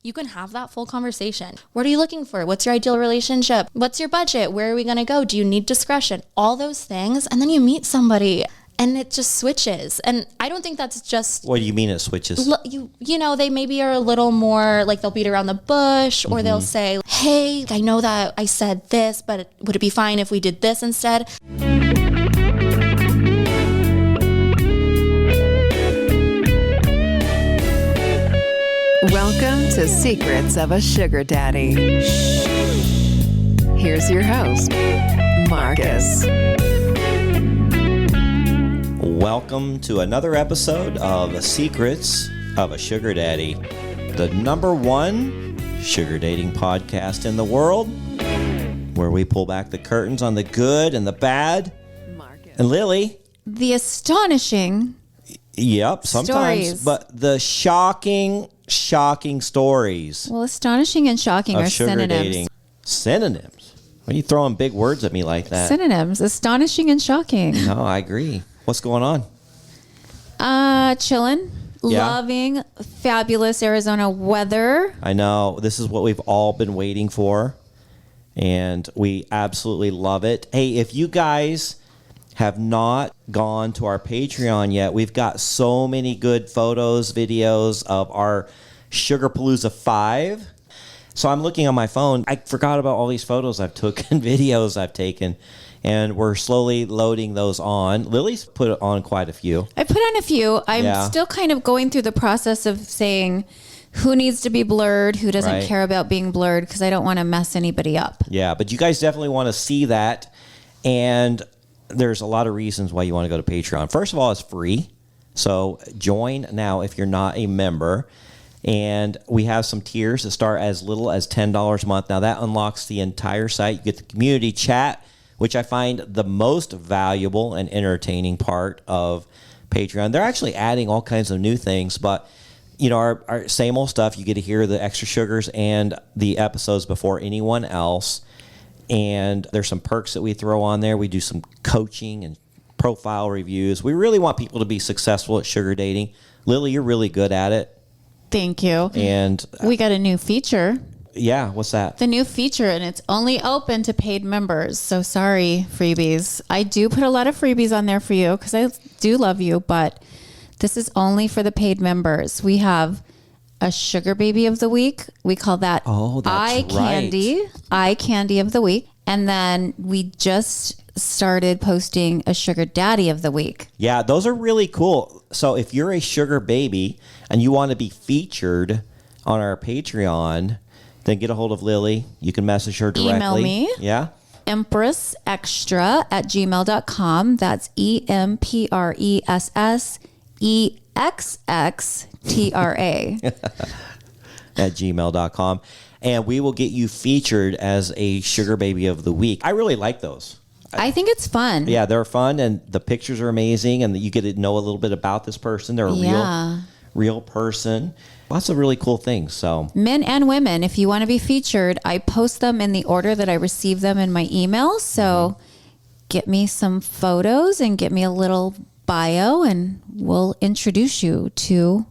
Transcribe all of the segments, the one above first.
You can have that full conversation. What are you looking for? What's your ideal relationship? What's your budget? Where are we going to go? Do you need discretion? All those things. And then you meet somebody and it just switches. And I don't think that's just... What do you mean it switches? You know, they maybe are a little more like they'll beat around the bush, or they'll say, hey, I know that I said this, but would it be fine if we did this instead? Welcome to Secrets of a Sugar Daddy. Here's your host, Marcus. Welcome to another episode of Secrets of a Sugar Daddy, the number one sugar dating podcast in the world, where we pull back the curtains on the good and the bad. Marcus. And Lily. The astonishing Yep, sometimes. stories. But the shocking stories. Well, astonishing and shocking of are sugar synonyms. dating. Synonyms? Why are you throwing big words at me like that? Synonyms. Astonishing and shocking. No, I agree. What's going on? Chilling. Yeah. Loving fabulous Arizona weather. I know. This is what we've all been waiting for, and we absolutely love it. Hey, if you guys have not gone to our Patreon yet, we've got so many good photos, videos of our Sugarpalooza 5. So I'm looking on my phone. I forgot about all these photos I've taken and videos I've taken, and we're slowly loading those on. Lily's put on quite a few. I put on a few. I'm still kind of going through the process of saying who needs to be blurred, who doesn't care about being blurred, because I don't want to mess anybody up. Yeah, but you guys definitely want to see that, and there's a lot of reasons why you want to go to Patreon. First of all, it's free, so join now if you're not a member. And we have some tiers that start as little as $10 a month. Now, that unlocks the entire site. You get the community chat, which I find the most valuable and entertaining part of Patreon. They're actually adding all kinds of new things, but you know, our same old stuff. You get to hear the extra sugars and the episodes before anyone else. And there's some perks that we throw on there. We do some coaching and profile reviews. We really want people to be successful at sugar dating. Lily, you're really good at it. Thank you. And we got a new feature. Yeah, what's that? The new feature, and it's only open to paid members. So sorry, freebies. I do put a lot of freebies on there for you because I do love you, but this is only for the paid members. We have a sugar baby of the week. We call that eye candy of the week. And then we just started posting a sugar daddy of the week. Yeah, those are really cool. So if you're a sugar baby and you want to be featured on our Patreon, then get a hold of Lily. You can message her directly. Email me. Yeah. empressextra@gmail.com. That's EMPRESSEXXTRA at gmail.com. And we will get you featured as a sugar baby of the week. I really like those. I think it's fun. Yeah, they're fun, and the pictures are amazing, and you get to know a little bit about this person. They're a real person. Lots of really cool things. So men and women, if you want to be featured, I post them in the order that I receive them in my email. So get me some photos and get me a little bio, and we'll introduce you to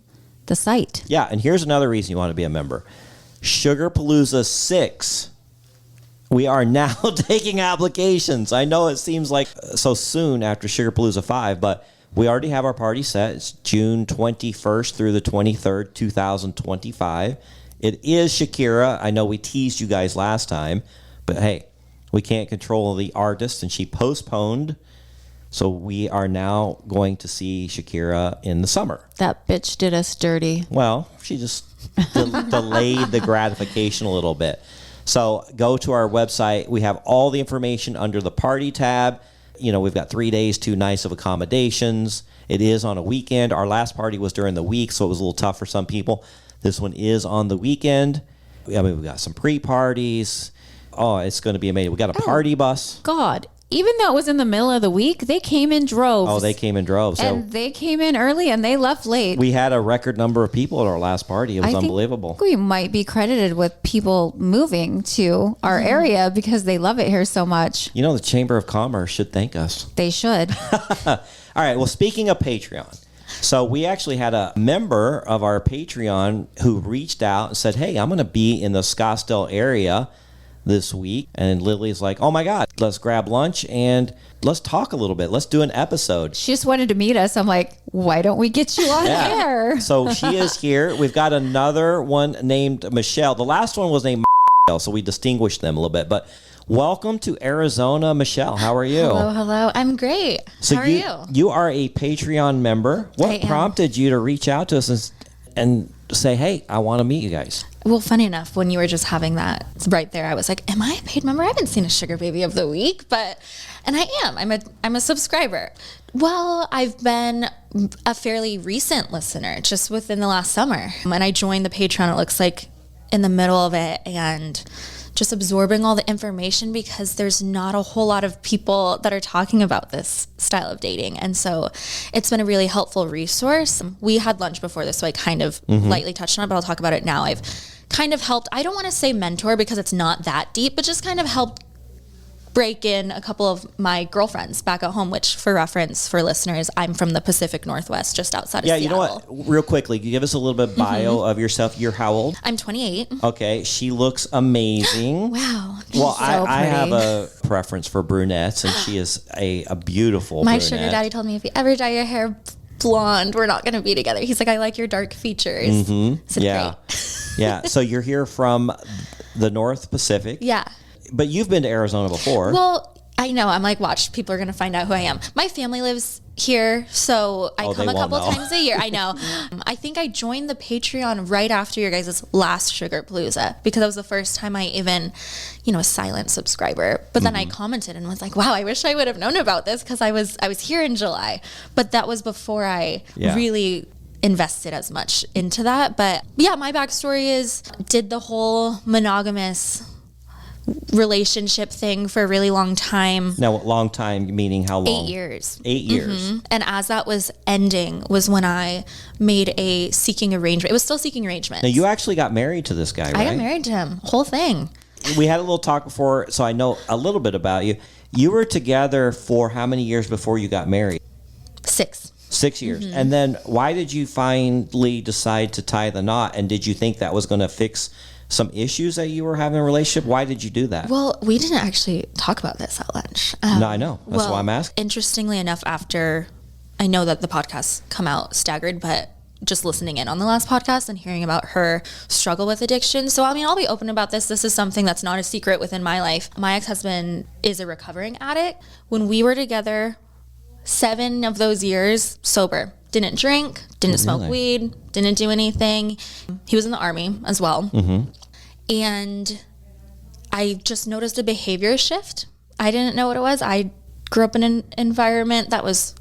the site. Yeah, and here's another reason you want to be a member. Sugarpalooza 6. We are now taking applications. I know it seems like so soon after Sugarpalooza 5, but we already have our party set. It's June 21st through the 23rd, 2025. It is Shakira. I know we teased you guys last time, but hey, we can't control the artist, and she postponed. So we are now going to see Shakira in the summer. That bitch did us dirty. Well, she just delayed the gratification a little bit. So go to our website. We have all the information under the party tab. You know, we've got 3 days, 2 nights of accommodations. It is on a weekend. Our last party was during the week, so it was a little tough for some people. This one is on the weekend. I mean, we've got some pre-parties. Oh, it's going to be amazing. We got a party bus. God. Even though it was in the middle of the week, they came in droves. Oh, they came in droves. And they came in early and they left late. We had a record number of people at our last party. It was unbelievable. We might be credited with people moving to our area because they love it here so much. You know, the Chamber of Commerce should thank us. They should. All right. Well, speaking of Patreon, So we actually had a member of our Patreon who reached out and said, hey, I'm going to be in the Scottsdale area this week. And Lily's like, oh my God, let's grab lunch and let's talk a little bit. Let's do an episode. She just wanted to meet us. I'm like, why don't we get you on air? So she is here. We've got another one named Michelle. The last one was named Michelle, so we distinguished them a little bit. But welcome to Arizona, Michelle. How are you? Hello. I'm great. So How are you? You are a Patreon member. What prompted you to reach out to us and say, hey, I want to meet you guys? Well, funny enough, when you were just having that right there, I was like, am I a paid member? I haven't seen a sugar baby of the week, and I am. I'm a subscriber. Well, I've been a fairly recent listener, just within the last summer. When I joined the Patreon, it looks like in the middle of it, and just absorbing all the information because there's not a whole lot of people that are talking about this style of dating. And so it's been a really helpful resource. We had lunch before this, so I kind of lightly touched on it, but I'll talk about it now. I've kind of helped, I don't want to say mentor because it's not that deep, but just kind of helped break in a couple of my girlfriends back at home, which for reference for listeners, I'm from the Pacific Northwest, just outside of Seattle. You know what? Real quickly, give us a little bit bio of yourself. You're how old? I'm 28. Okay. She looks amazing. Wow. Well, So I have pretty. a preference for brunettes, and she is a beautiful My brunette. sugar daddy told me if you ever dye your hair blonde, we're not going to be together. He's like, I like your dark features. So Yeah. Yeah. So you're here from the North Pacific. Yeah. But you've been to Arizona before. Well, I know. I'm like, watch, people are going to find out who I am. My family lives here, so I come they a won't couple know. times a year. I know. I think I joined the Patreon right after your guys' last Sugar Palooza because that was the first time I even, a silent subscriber. But then I commented and was like, wow, I wish I would have known about this because I was here in July. But that was before I really invested as much into that. But yeah, my backstory is did the whole monogamous relationship thing for a really long time. Now, long time meaning how long? 8 years. 8 years. And as that was ending was when I made a seeking arrangement. It was still seeking arrangement. Now, you actually got married to this guy, right? I got married to him. Whole thing. We had a little talk before, so I know a little bit about you. You were together for how many years before you got married? 6. 6 years. And then why did you finally decide to tie the knot? And did you think that was going to fix some issues that you were having in a relationship? Why did you do that? Well, we didn't actually talk about this at lunch. No, I know. That's why I'm asking. Interestingly enough, after I know that the podcasts come out staggered, but just listening in on the last podcast and hearing about her struggle with addiction. So, I'll be open about this. This is something that's not a secret within my life. My ex-husband is a recovering addict. When we were together, 7 of those years sober. Didn't drink, didn't smoke weed, didn't do anything. He was in the Army as well. And I just noticed a behavior shift. I didn't know what it was. I grew up in an environment that was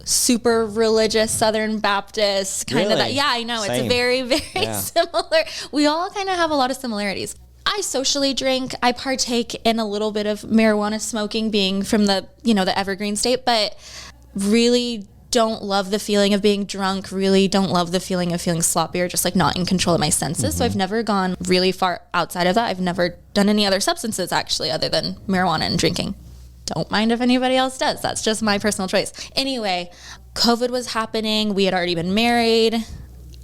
super religious, Southern Baptist, kind of that. Yeah, I know. Same. It's very, very similar. We all kind of have a lot of similarities. I socially drink. I partake in a little bit of marijuana smoking, being from the evergreen state, but really don't love the feeling of being drunk, really don't love the feeling of feeling sloppy or just like not in control of my senses. So I've never gone really far outside of that. I've never done any other substances actually other than marijuana and drinking. Don't mind if anybody else does. That's just my personal choice. Anyway, COVID was happening. We had already been married.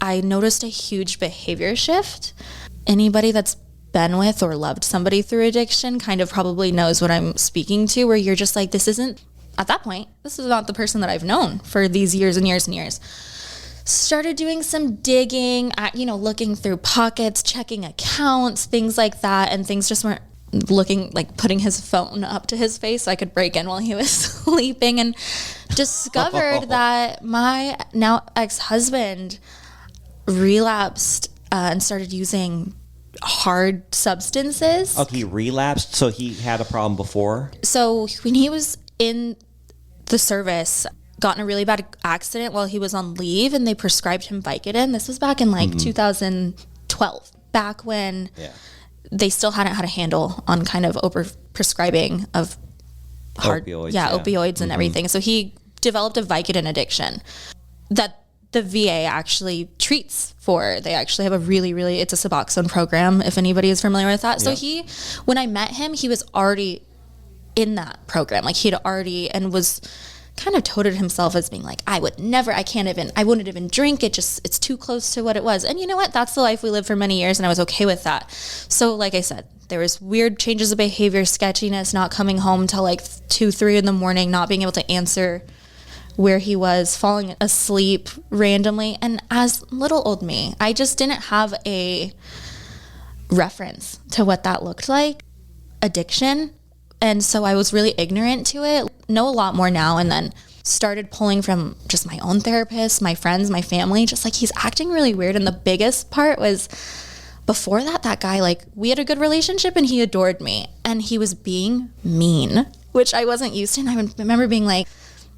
I noticed a huge behavior shift. Anybody that's been with or loved somebody through addiction kind of probably knows what I'm speaking to, where you're just like, this isn't, at that point, this is not the person that I've known for these years and years and years. Started doing some digging, looking through pockets, checking accounts, things like that, and things just weren't looking like putting his phone up to his face so I could break in while he was sleeping, and discovered that my now ex-husband relapsed and started using hard substances. Okay, he relapsed, so he had a problem before? So when he was in the service, got in a really bad accident while he was on leave, and they prescribed him Vicodin. This was back in 2012, back when they still hadn't had a handle on kind of over prescribing of hard opioids and everything. So he developed a Vicodin addiction that the VA actually treats for. They actually have a really, it's a Suboxone program, if anybody is familiar with that. So when I met him, he was already in that program. Like he'd already, and was kind of touted himself as being like, I wouldn't even drink. It's too close to what it was. And you know what? That's the life we lived for many years, and I was okay with that. So like I said, there was weird changes of behavior, sketchiness, not coming home till like 2, 3 in the morning, not being able to answer where he was, falling asleep randomly. And as little old me, I just didn't have a reference to what that looked like, addiction. And so I was really ignorant to it, know a lot more now, and then started pulling from just my own therapist, my friends, my family, just like, he's acting really weird. And the biggest part was, before that guy, like, we had a good relationship and he adored me, and he was being mean, which I wasn't used to. And I remember being like,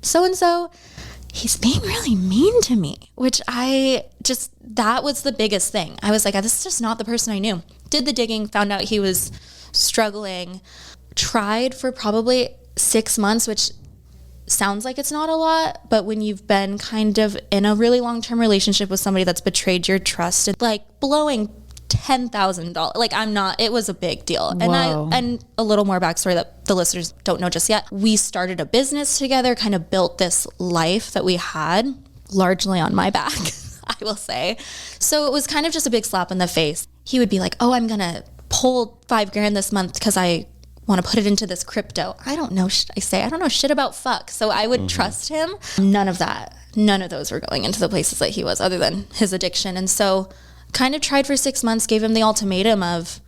so-and-so, he's being really mean to me, which that was the biggest thing. I was like, this is just not the person I knew. Did the digging, found out he was struggling, tried for probably 6 months, which sounds like it's not a lot, but when you've been kind of in a really long-term relationship with somebody that's betrayed your trust, it's like blowing $10,000. Like, it was a big deal. Whoa. And a little more backstory that the listeners don't know just yet. We started a business together, kind of built this life that we had largely on my back, I will say. So it was kind of just a big slap in the face. He would be like, oh, I'm going to pull $5,000 this month because I want to put it into this crypto. I don't know shit about fuck. So I would trust him. None of those were going into the places that he was, other than his addiction. And so kind of tried for 6 months, gave him the ultimatum of,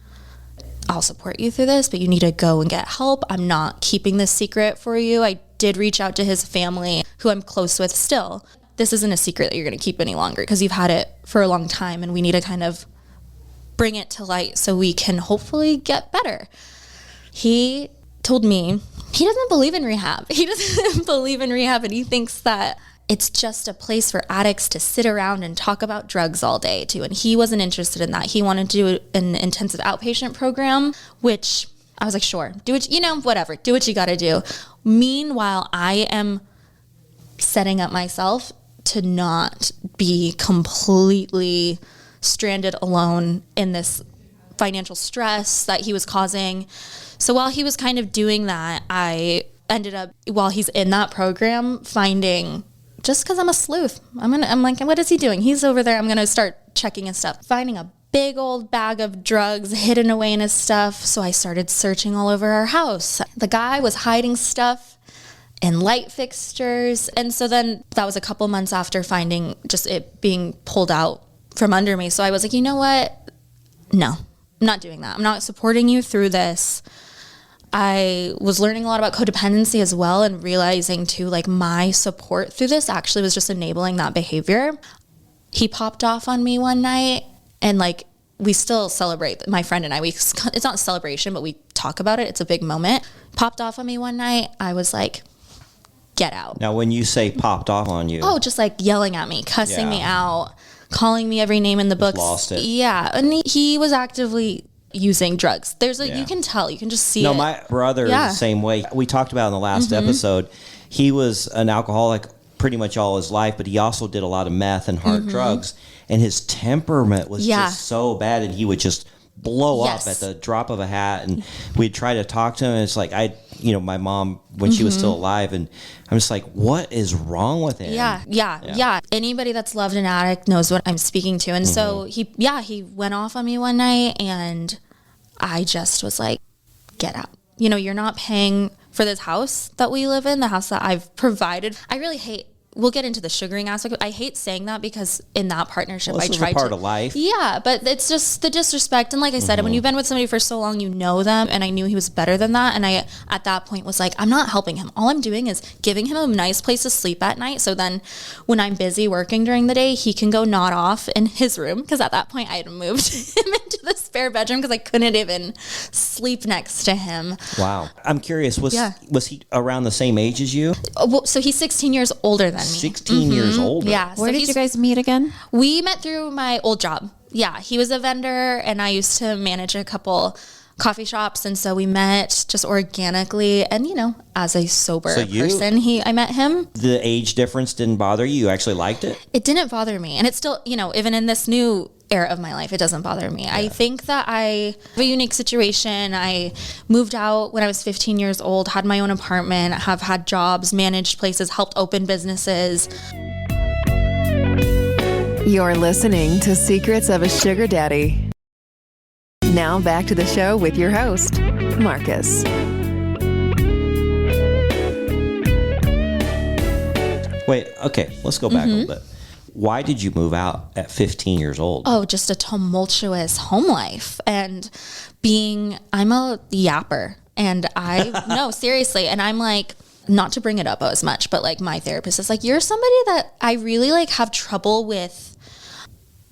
I'll support you through this, but you need to go and get help. I'm not keeping this secret for you. I did reach out to his family, who I'm close with still. This isn't a secret that you're going to keep any longer, because you've had it for a long time, and we need to kind of bring it to light so we can hopefully get better. He told me he doesn't believe in rehab. He doesn't believe in rehab, and he thinks that it's just a place for addicts to sit around and talk about drugs all day too. And he wasn't interested in that. He wanted to do an intensive outpatient program, which I was like, sure, whatever, do what you got to do. Meanwhile, I am setting up myself to not be completely stranded alone in this financial stress that he was causing. So while he was kind of doing that, I ended up, while he's in that program, finding, just because I'm a sleuth, I'm like, what is he doing? He's over there. I'm going to start checking his stuff, finding a big old bag of drugs hidden away in his stuff. So I started searching all over our house. The guy was hiding stuff in light fixtures. And so then that was a couple months after finding just it being pulled out from under me. So I was like, you know what? No, I'm not doing that. I'm not supporting you through this. I was learning a lot about codependency as well, and realizing too, like, my support through this actually was just enabling that behavior. He popped off on me one night, and like, we still celebrate, my friend and I, it's not a celebration, but we talk about it. It's a big moment. Popped off on me one night. I was like, get out. Now, when you say popped off on you. Oh, just like yelling at me, cussing me out, calling me every name in the book. Lost it. Yeah. And he was actively using drugs. You can tell, you can just see it. No, my brother is the same way. We talked about in the last episode, he was an alcoholic pretty much all his life, but he also did a lot of meth and hard drugs, and his temperament was just so bad, and he would just blow up at the drop of a hat. And we'd try to talk to him, and it's like, my mom, when she was still alive, and I'm just like, what is wrong with him? Yeah. Anybody that's loved an addict knows what I'm speaking to. And so he went off on me one night, and I just was like, get out. You're not paying for this house that we live in, the house that I've provided. I really hate, we'll get into the sugaring aspect. I hate saying that, because in that partnership, I tried to. Part of life. Yeah, but it's just the disrespect. And like I said, when you've been with somebody for so long, you know them. And I knew he was better than that. And I, at that point, was like, I'm not helping him. All I'm doing is giving him a nice place to sleep at night. So then when I'm busy working during the day, he can go nod off in his room. Because at that point, I had moved him into the spare bedroom, because I couldn't even sleep next to him. Wow. I'm curious, was he around the same age as you? Well, so he's 16 years older than me. 16 years older. Yeah. Where did you guys meet again? We met through my old job. Yeah. He was a vendor, and I used to manage a couple coffee shops. And so we met just organically. And, as a sober person, I met him. The age difference didn't bother you? You actually liked it? It didn't bother me. And it's still, even in this new era of my life. It doesn't bother me. I think that I have a unique situation. I moved out when I was 15 years old, had my own apartment, have had jobs, managed places, helped open businesses. You're listening to Secrets of a Sugar Daddy. Now back to the show with your host, Marcus. Wait, okay, let's go back a little bit. Why did you move out at 15 years old? Oh, just a tumultuous home life. And I'm a yapper. And no, seriously. And I'm like, not to bring it up as much, but like my therapist is like, you're somebody that I really like have trouble with.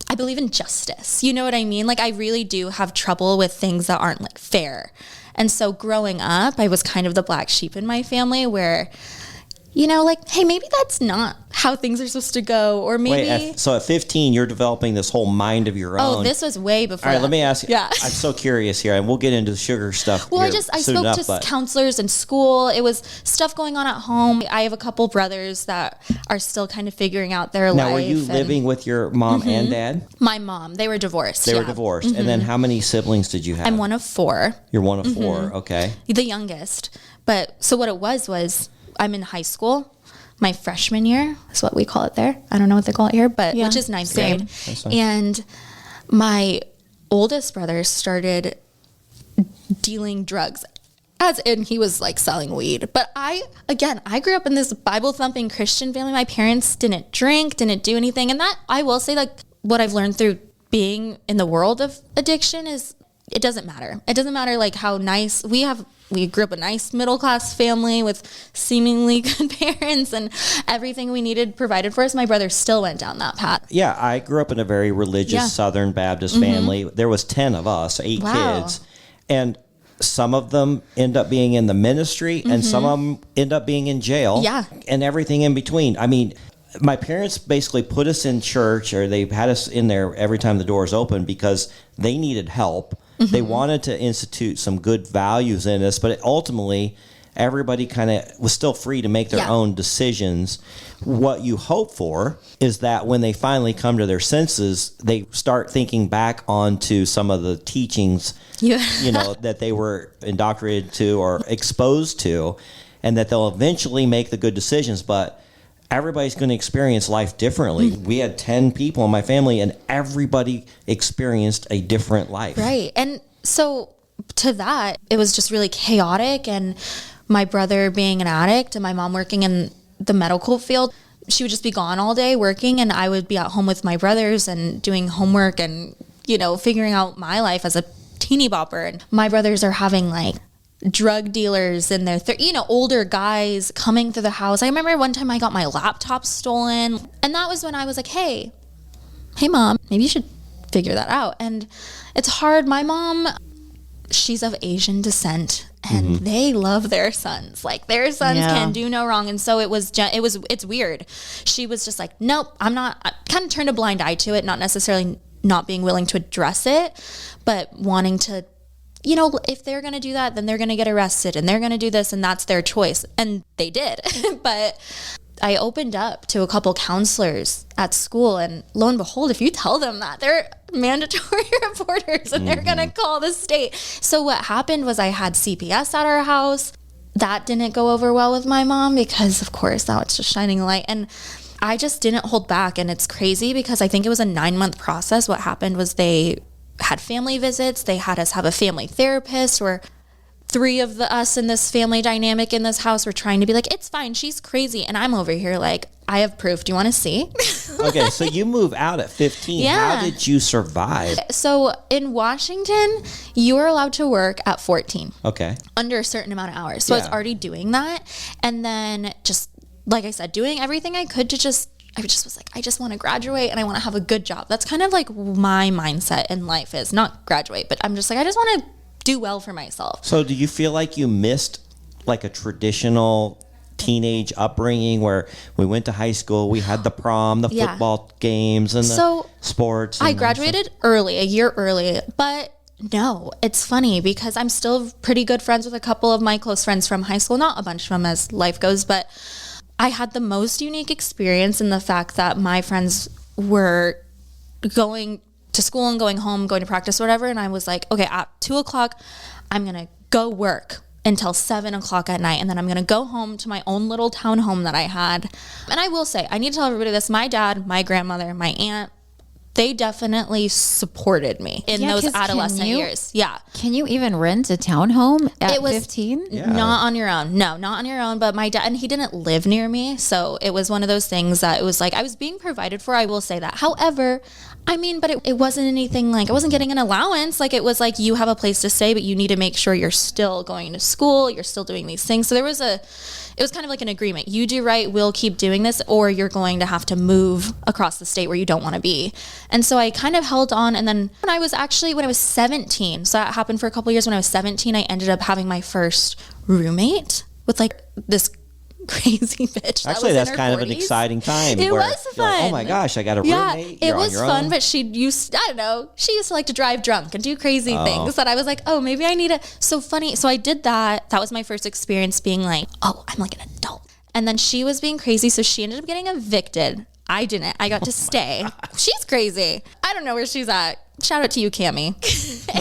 I believe in justice. You know what I mean? Like I really do have trouble with things that aren't like fair. And so growing up, I was kind of the black sheep in my family where, you know, like, hey, maybe that's not how things are supposed to go. Or maybe. Wait, so at 15, you're developing this whole mind of your own. Oh, this was way before. All right, that. let me ask you. Yeah. I'm so curious here, and we'll get into the sugar stuff. Well, I spoke to counselors in school. It was stuff going on at home. I have a couple brothers that are still kind of figuring out their life. Now, were you living with your mom and dad? My mom. They were divorced. They were divorced. And then how many siblings did you have? I'm one of four. You're one of four. Okay. The youngest. But so what it was I'm in high school. My freshman year is what we call it there. I don't know what they call it here, but which is ninth grade. And my oldest brother started dealing drugs, as in he was like selling weed. But I grew up in this Bible thumping Christian family. My parents didn't drink, didn't do anything. And that I will say, like, what I've learned through being in the world of addiction is it doesn't matter. It doesn't matter like how nice we grew up a nice middle class family with seemingly good parents and everything we needed provided for us. My brother still went down that path. Yeah, I grew up in a very religious Southern Baptist family. There was 10 of us, 8 kids. And some of them end up being in the ministry and some of them end up being in jail. Yeah. And everything in between. I mean, my parents basically put us in church, or they had us in there every time the doors opened because they needed help. They wanted to institute some good values in us, but ultimately everybody kind of was still free to make their own decisions. What you hope for is that when they finally come to their senses, they start thinking back onto some of the teachings, you know, that they were indoctrinated to or exposed to, and that they'll eventually make the good decisions. But everybody's going to experience life differently. We had 10 people in my family and everybody experienced a different life. Right. And so to that, it was just really chaotic. And my brother being an addict and my mom working in the medical field, she would just be gone all day working and I would be at home with my brothers and doing homework and, you know, figuring out my life as a teeny bopper. And my brothers are having like drug dealers and their older guys coming through the house. I remember one time I got my laptop stolen, and that was when I was like, hey mom, maybe you should figure that out. And it's hard. My mom, she's of Asian descent and they love their sons. Like their sons can do no wrong. And so it's weird. She was just like, nope, I kind of turned a blind eye to it, not necessarily not being willing to address it, but wanting to, you know, if they're going to do that, then they're going to get arrested and they're going to do this and that's their choice. And they did. But I opened up to a couple counselors at school and lo and behold, if you tell them that, they're mandatory reporters and they're going to call the state. So what happened was I had CPS at our house. That didn't go over well with my mom because of course now it's just shining a light. And I just didn't hold back. And it's crazy because I think it was a 9-month process. What happened was they had family visits. They had us have a family therapist where 3 of us in this family dynamic in this house were trying to be like, it's fine, she's crazy. And I'm over here like, I have proof. Do you want to see? Okay, so you move out at 15. Yeah. How did you survive? So in Washington, you are allowed to work at 14. Okay. Under a certain amount of hours. So I was Yeah. already doing that. And then just, like I said, doing everything I could to I just was like, I just want to graduate and I want to have a good job. That's kind of like my mindset in life is not graduate, but I'm just like, I just want to do well for myself. So do you feel like you missed like a traditional teenage upbringing where we went to high school, we had the prom, the football games and the sports? And I graduated early, a year early, but no, it's funny because I'm still pretty good friends with a couple of my close friends from high school, not a bunch of them as life goes, but I had the most unique experience in the fact that my friends were going to school and going home, going to practice, whatever. And I was like, okay, at 2:00, I'm going to go work until 7:00 at night. And then I'm going to go home to my own little townhome that I had. And I will say, I need to tell everybody this. My dad, my grandmother, my aunt, they definitely supported me in those 'cause adolescent years. Yeah. Can you even rent a townhome at 15? Not on your own. No, not on your own. But my dad, and he didn't live near me. So it was one of those things that it was like, I was being provided for. I will say that. However, I mean, but it wasn't anything like, I wasn't getting an allowance. Like, it was like, you have a place to stay, but you need to make sure you're still going to school. You're still doing these things. So it was kind of like an agreement. You do right, we'll keep doing this, or you're going to have to move across the state where you don't want to be. And so I kind of held on. And then when I was 17, so that happened for a couple of years. When I was 17, I ended up having my first roommate with like this crazy bitch. Actually, that's kind of an exciting time. It was fun. Like, oh my gosh, I got a roommate. It was fun, but she used to like to drive drunk and do crazy things that I was like, oh, maybe I need a, so funny. So I did that. That was my first experience being like, oh, I'm like an adult. And then she was being crazy. So she ended up getting evicted. I didn't. I got to stay. She's crazy. I don't know where she's at. Shout out to you, Cammie.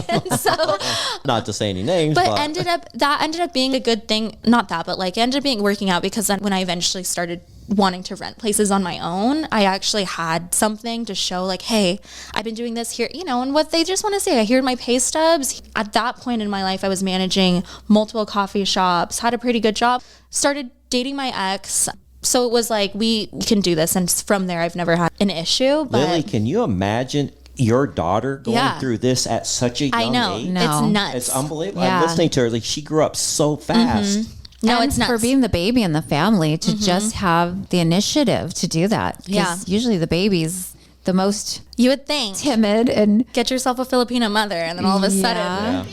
And so, not to say any names, but ended up being a good thing. Not that, but like, it ended up working out, because then when I eventually started wanting to rent places on my own, I actually had something to show, like, hey, I've been doing this here, and what they just want to say, I hear my pay stubs. At that point in my life, I was managing multiple coffee shops, had a pretty good job, started dating my ex. So it was like, we can do this. And from there, I've never had an issue. But Lily, can you imagine your daughter going through this at such a young age? I know. No. It's nuts. It's unbelievable. Yeah. I'm listening to her. Like, she grew up so fast. No, And it's nuts. for being the baby in the family to just have the initiative to do that. 'Cause Yeah. usually the baby's the most You would think. timid and Get yourself a Filipino mother, and then all of a sudden,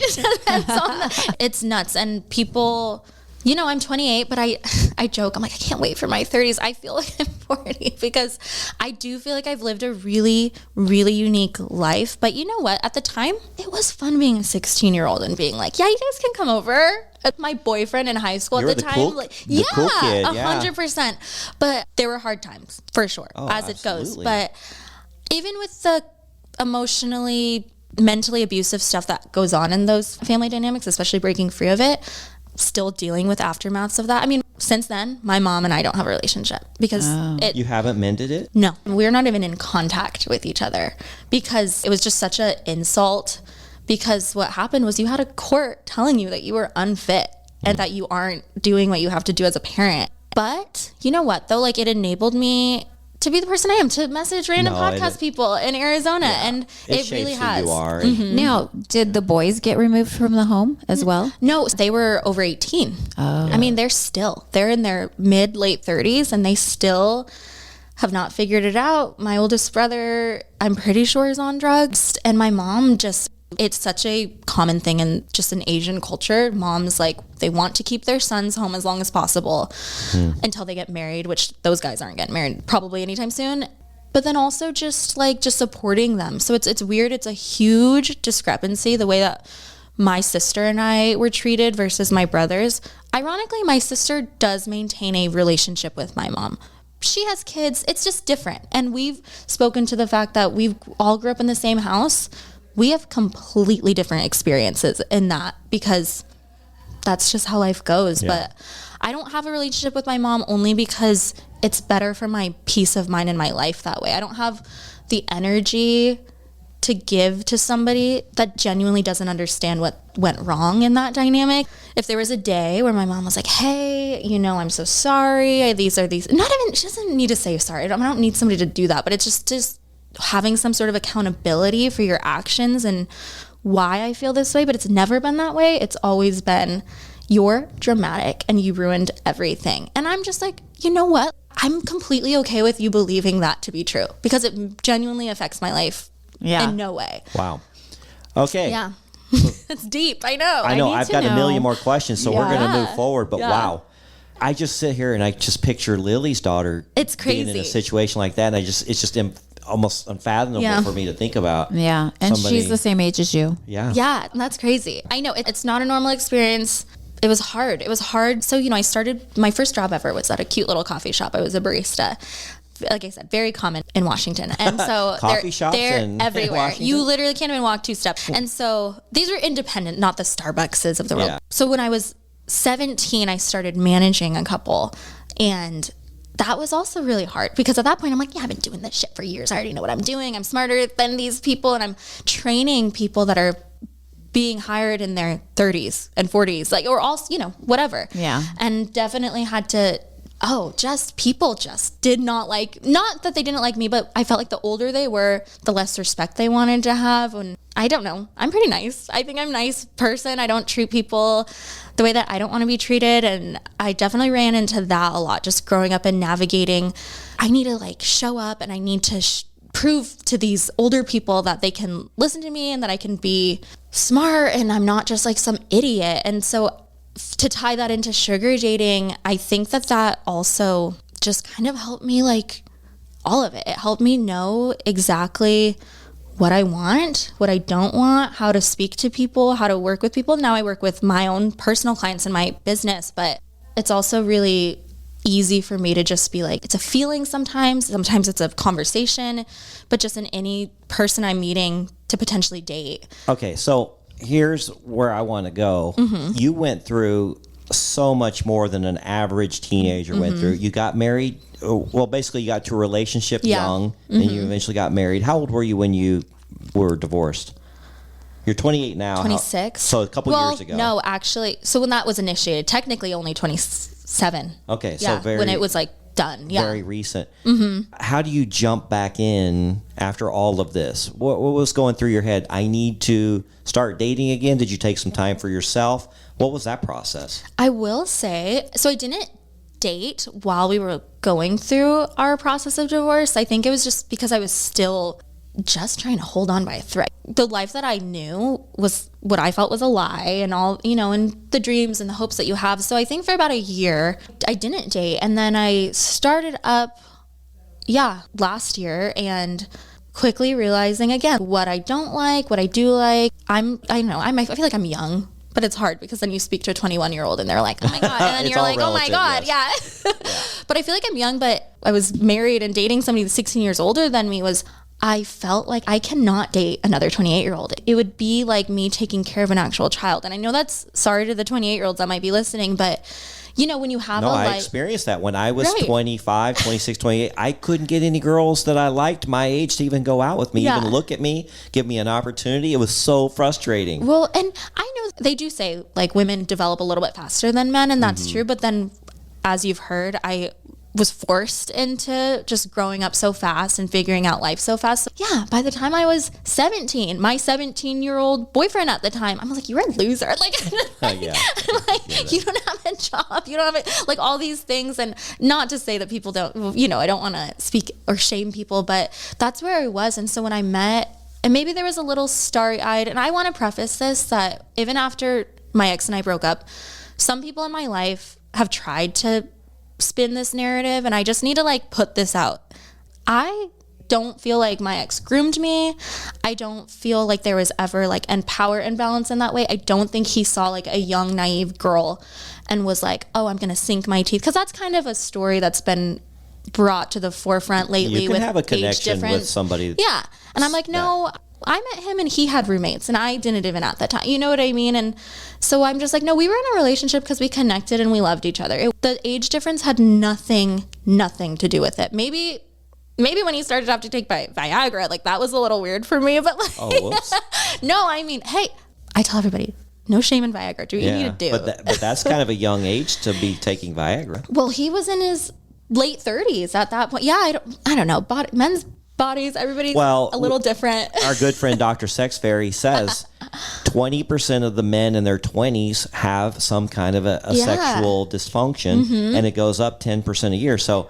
Yeah. it's nuts. And people, I'm 28, but I joke. I'm like, I can't wait for my 30s. I feel like I'm 40, because I do feel like I've lived a really, really unique life. But you know what? At the time, it was fun being a 16-year-old and being like, yeah, you guys can come over. My boyfriend in high school You were at the the time, cool- like, the cool kid, 100%. But there were hard times, for sure, as it goes. absolutely. But even with the emotionally, mentally abusive stuff that goes on in those family dynamics, especially breaking free of it, still dealing with aftermaths of that. I mean, since then, my mom and I don't have a relationship, because You haven't mended it? no, we're not even in contact with each other, because it was just such an insult. Because what happened was, you had a court telling you that you were unfit and that you aren't doing what you have to do as a parent. But you know what, though? Like, it enabled me to be the person I am, to message random podcast people in Arizona. And it really shapes has. who you are. now, did the boys get removed from the home as well? No, they were over 18. I mean, they're in their late 30s, and they still have not figured it out. My oldest brother, I'm pretty sure, is on drugs. And my mom it's such a common thing in just an Asian culture. Moms, like, they want to keep their sons home as long as possible until they get married, which those guys aren't getting married probably anytime soon. But then also just supporting them. So it's weird. It's a huge discrepancy, the way that my sister and I were treated versus my brothers. Ironically, my sister does maintain a relationship with my mom. She has kids. It's just different. And we've spoken to the fact that we all grew up in the same house. We have completely different experiences in that, because that's just how life goes. Yeah. But I don't have a relationship with my mom only because it's better for my peace of mind in my life that way. I don't have the energy to give to somebody that genuinely doesn't understand what went wrong in that dynamic. If there was a day where my mom was like, hey, I'm so sorry. These not even, she doesn't need to say sorry. I don't need somebody to do that, but it's just having some sort of accountability for your actions and why I feel this way. But it's never been that way. It's always been, you're dramatic and you ruined everything. And I'm just like, you know what? I'm completely okay with you believing that to be true, because it genuinely affects my life in no way. Wow. Okay. Yeah. It's deep. I know. I know. need I've to got a know. million more questions, so we're going to move forward. But Yeah. wow. I just sit here and I just picture Lily's daughter It's being in a crazy. situation like that. And it's just almost unfathomable Yeah. for me to think about. Yeah. And Somebody- she's the same age as you. Yeah. Yeah, that's crazy. I know it's not a normal experience. It was hard. So, I started, my first job ever was at a cute little coffee shop. I was a barista. like I said, very common in Washington. And so Coffee shops they're in everywhere. Washington? You literally can't even walk 2 steps. And so these were independent, not the Starbuckses of the world. Yeah. So when I was 17, I started managing a couple, and that was also really hard because at that point I'm like, yeah, I've been doing this shit for years. I already know what I'm doing. I'm smarter than these people, and I'm training people that are being hired in their 30s and 40s, like, or all, whatever. Yeah. And definitely had to, people just did not that they didn't like me, but I felt like the older they were, the less respect they wanted to have. And I don't know, I'm pretty nice. I think I'm a nice person. I don't treat people the way that I don't want to be treated. And I definitely ran into that a lot, just growing up and navigating. I need to show up, and I need to prove to these older people that they can listen to me and that I can be smart and I'm not just some idiot. And so to tie that into sugar dating, I think that also just kind of helped me, all of it. It helped me know exactly what I want, what I don't want, how to speak to people, how to work with people. Now I work with my own personal clients in my business, but it's also really easy for me to just be it's a feeling sometimes it's a conversation, but just in any person I'm meeting to potentially date. Okay, so here's where I want to go. You went through so much more than an average teenager went through. You got married. Well, basically you got to a relationship young, and you eventually got married. How old were you when you were divorced? You're 28 now. 26. So a couple years ago. No, actually. So when that was initiated, technically only 27. Okay, yeah, so when it was done. Yeah. Very recent. How do you jump back in after all of this? What was going through your head? I need to start dating again. Did you take some time for yourself? What was that process? I will say, so I didn't date while we were going through our process of divorce. I think it was just because I was still just trying to hold on by a thread. The life that I knew was what I felt was a lie, and all, and the dreams and the hopes that you have. So I think for about a year, I didn't date. And then I started up, last year, and quickly realizing again, what I don't like, what I do like. I feel like I'm young, but it's hard because then you speak to a 21-year-old and they're like, oh my God. And then you're like, oh my God. Yes. Yeah. But I feel like I'm young, but I was married and dating somebody that's 16 years older than me I felt like I cannot date another 28-year-old. It would be like me taking care of an actual child. And I know that's sorry to the 28-year-olds that might be listening, but when you have I experienced that when I was 25, 26, 28. I couldn't get any girls that I liked my age to even go out with me, even look at me, give me an opportunity. It was so frustrating. Well, and I know they do say women develop a little bit faster than men, and that's true. But then, as you've heard, I was forced into just growing up so fast and figuring out life so fast. So, by the time I was 17, my 17-year-old boyfriend at the time, I'm like, you're a loser. You don't have a job. You don't have all these things. And not to say that people don't, I don't want to speak or shame people, but that's where I was. And so when I met, and maybe there was a little starry-eyed, and I want to preface this, that even after my ex and I broke up, some people in my life have tried to spin this narrative, and I just need to put this out. I don't feel like my ex groomed me. I don't feel like there was ever and power imbalance in that way. I don't think he saw a young naive girl and was like, oh, I'm gonna sink my teeth, because that's kind of a story that's been brought to the forefront lately. You can with have a connection age difference with somebody. Yeah. And I'm like, no, I met him and he had roommates and I didn't even at that time. You know what I mean? And so I'm just like, no, we were in a relationship because we connected and we loved each other. The age difference had nothing to do with it. Maybe when he started to have to take Viagra, that was a little weird for me, but oh, whoops. No, I mean, hey, I tell everybody, no shame in Viagra. Do what you need to do. But that's kind of a young age to be taking Viagra. Well, he was in his late 30s at that point. Yeah, I don't know. Men's bodies, everybody's a little different. Our good friend Dr. Sex Fairy says 20% of the men in their 20s have some kind of a sexual dysfunction, and it goes up 10% a year. So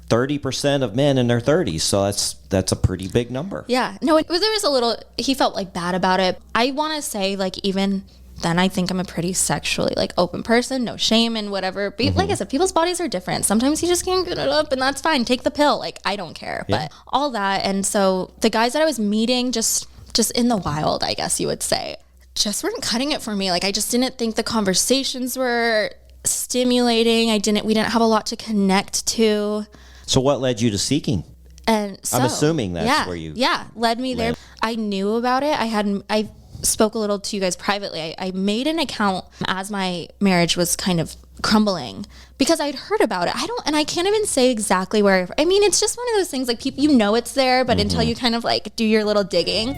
30% of men in their 30s. So that's a pretty big number. Yeah. No, there was a little, he felt bad about it. I want to say even then I think I'm a pretty sexually open person, no shame and whatever. But like I said, people's bodies are different. Sometimes you just can't get it up and that's fine. Take the pill. I don't care. Yeah. But all that. And so the guys that I was meeting just in the wild, I guess you would say, just weren't cutting it for me. I just didn't think the conversations were stimulating. We didn't have a lot to connect to. So what led you to seeking? And so, I'm assuming that's where you led me there. I knew about it. I spoke a little to you guys privately. I made an account as my marriage was kind of crumbling because I'd heard about it. I can't even say exactly where. I mean, it's just one of those things like people, it's there, but until you kind of like do your little digging.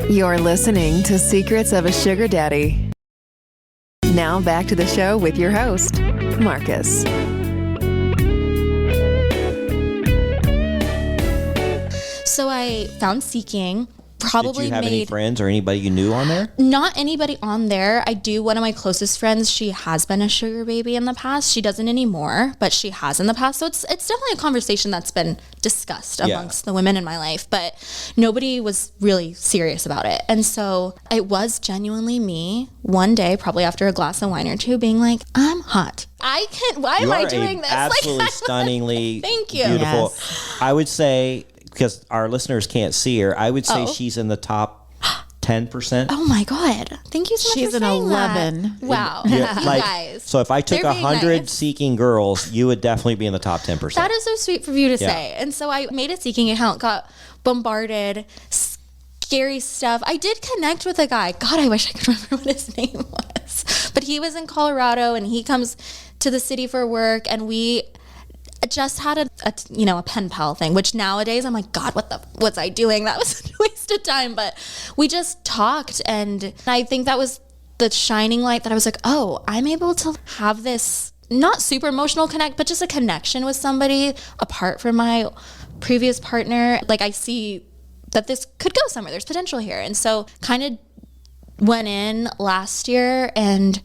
You're listening to Secrets of a Sugar Daddy. Now back to the show with your host, Marcus. So I found Seeking. Probably Did you have any friends or anybody you knew on there? Not anybody on there. I do. One of my closest friends, she has been a sugar baby in the past. She doesn't anymore, but she has in the past. So it's definitely a conversation that's been discussed amongst the women in my life, but nobody was really serious about it. And so it was genuinely me one day, probably after a glass of wine or two, being like, I'm hot. Why am I doing this? Absolutely stunningly Thank you. Beautiful. Yes. I would say, because our listeners can't see her, I would say she's in the top 10%. Oh my God. Thank you so much She's for an saying 11. that. Wow. Yeah, You like, guys. so if I took They're being 100 nice. Seeking girls, you would definitely be in the top 10%. That is so sweet for you to say. And so I made a Seeking account, got bombarded, scary stuff. I did connect with a guy. God, I wish I could remember what his name was. But he was in Colorado and he comes to the city for work, and we just had a pen pal thing, which nowadays I'm like, God, what was I doing? That was a waste of time. But we just talked, and I think that was the shining light that I was like, oh, I'm able to have this not super emotional connect, but just a connection with somebody apart from my previous partner. Like, I see that this could go somewhere. There's potential here. And so kind of went in last year and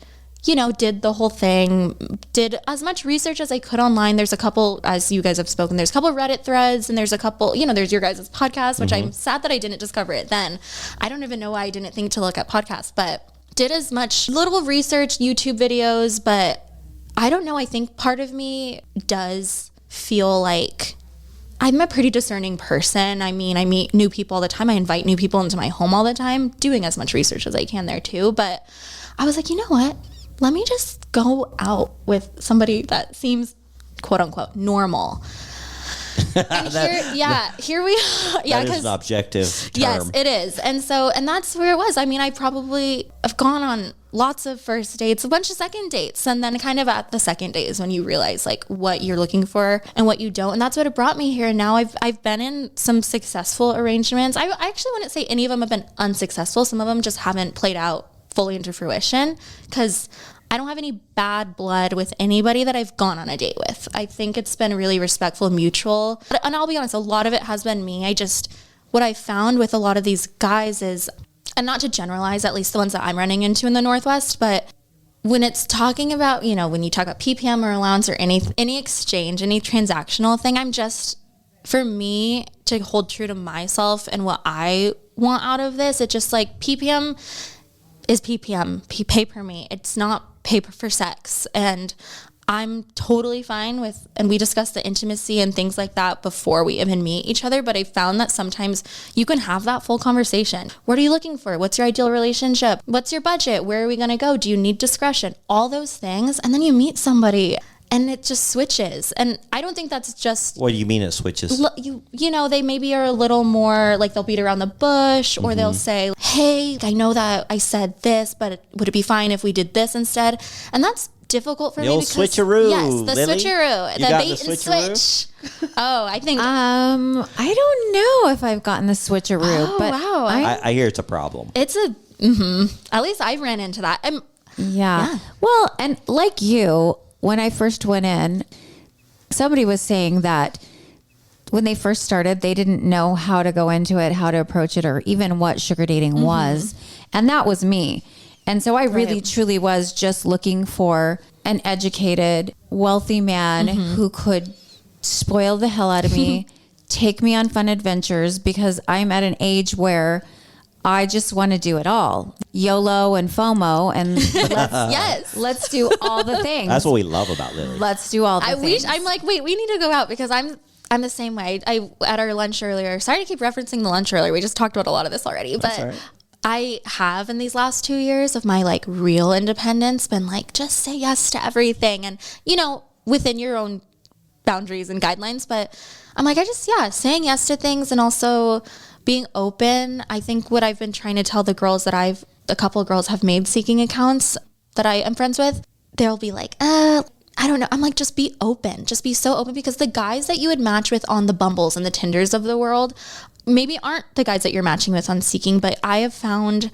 did the whole thing, did as much research as I could online. There's a couple, as you guys have spoken, there's a couple Reddit threads, and there's a couple, there's your guys' podcast, which I'm sad that I didn't discover it then. I don't even know why I didn't think to look at podcasts, but did as much little research, YouTube videos, but I don't know. I think part of me does feel like I'm a pretty discerning person. I mean, I meet new people all the time. I invite new people into my home all the time, doing as much research as I can there too. But I was like, you know what? Let me just go out with somebody that seems, quote unquote, normal. And here we are. Yeah, that is an objective term. Yes, it is. And that's where it was. I mean, I probably have gone on lots of first dates, a bunch of second dates, and then kind of at the second date is when you realize like what you're looking for and what you don't. And that's what it brought me here. And now I've been in some successful arrangements. I actually wouldn't say any of them have been unsuccessful. Some of them just haven't played out fully into fruition because I don't have any bad blood with anybody that I've gone on a date with. I think it's been really respectful and mutual. And I'll be honest, a lot of it has been me. What I found with a lot of these guys is, and not to generalize, at least the ones that I'm running into in the Northwest, but when it's talking about, when you talk about PPM or allowance or any exchange, any transactional thing, for me to hold true to myself and what I want out of this, it's just like PPM is PPM, pay per me. It's not pay for sex. And I'm totally fine with, and we discussed the intimacy and things like that before we even meet each other. But I found that sometimes you can have that full conversation. What are you looking for? What's your ideal relationship? What's your budget? Where are we going to go? Do you need discretion? All those things. And then you meet somebody and it just switches. And I don't think that's just... What do you mean it switches? They maybe are a little more like they'll beat around the bush, or they'll say, hey, I know that I said this, but would it be fine if we did this instead? And that's difficult for me because... The old switcheroo. Yes, the Lily? switcheroo. You The got bait the and switcheroo? switch. Oh, I think... I don't know if I've gotten the switcheroo, but wow. I hear it's a problem. It's at least I ran into that. Yeah. Well, and like you, when I first went in, somebody was saying that when they first started, they didn't know how to go into it, how to approach it, or even what sugar dating was. And that was me. And so I really, truly was just looking for an educated, wealthy man who could spoil the hell out of me, take me on fun adventures, because I'm at an age where I just want to do it all. YOLO and FOMO, and let's do all the things. That's what we love about Lily. Let's do all the things. I'm like, wait, we need to go out because I'm the same way. I at our lunch earlier. Sorry to keep referencing the lunch earlier. We just talked about a lot of this already, but all right. I have in these last 2 years of my like real independence been like, just say yes to everything, and within your own boundaries and guidelines. But I'm like, saying yes to things and also being open. I think what I've been trying to tell the girls that a couple of girls have made seeking accounts that I am friends with, they'll be like, I don't know. I'm like, just be open. Just be so open, because the guys that you would match with on the Bumbles and the Tinders of the world maybe aren't the guys that you're matching with on Seeking, but I have found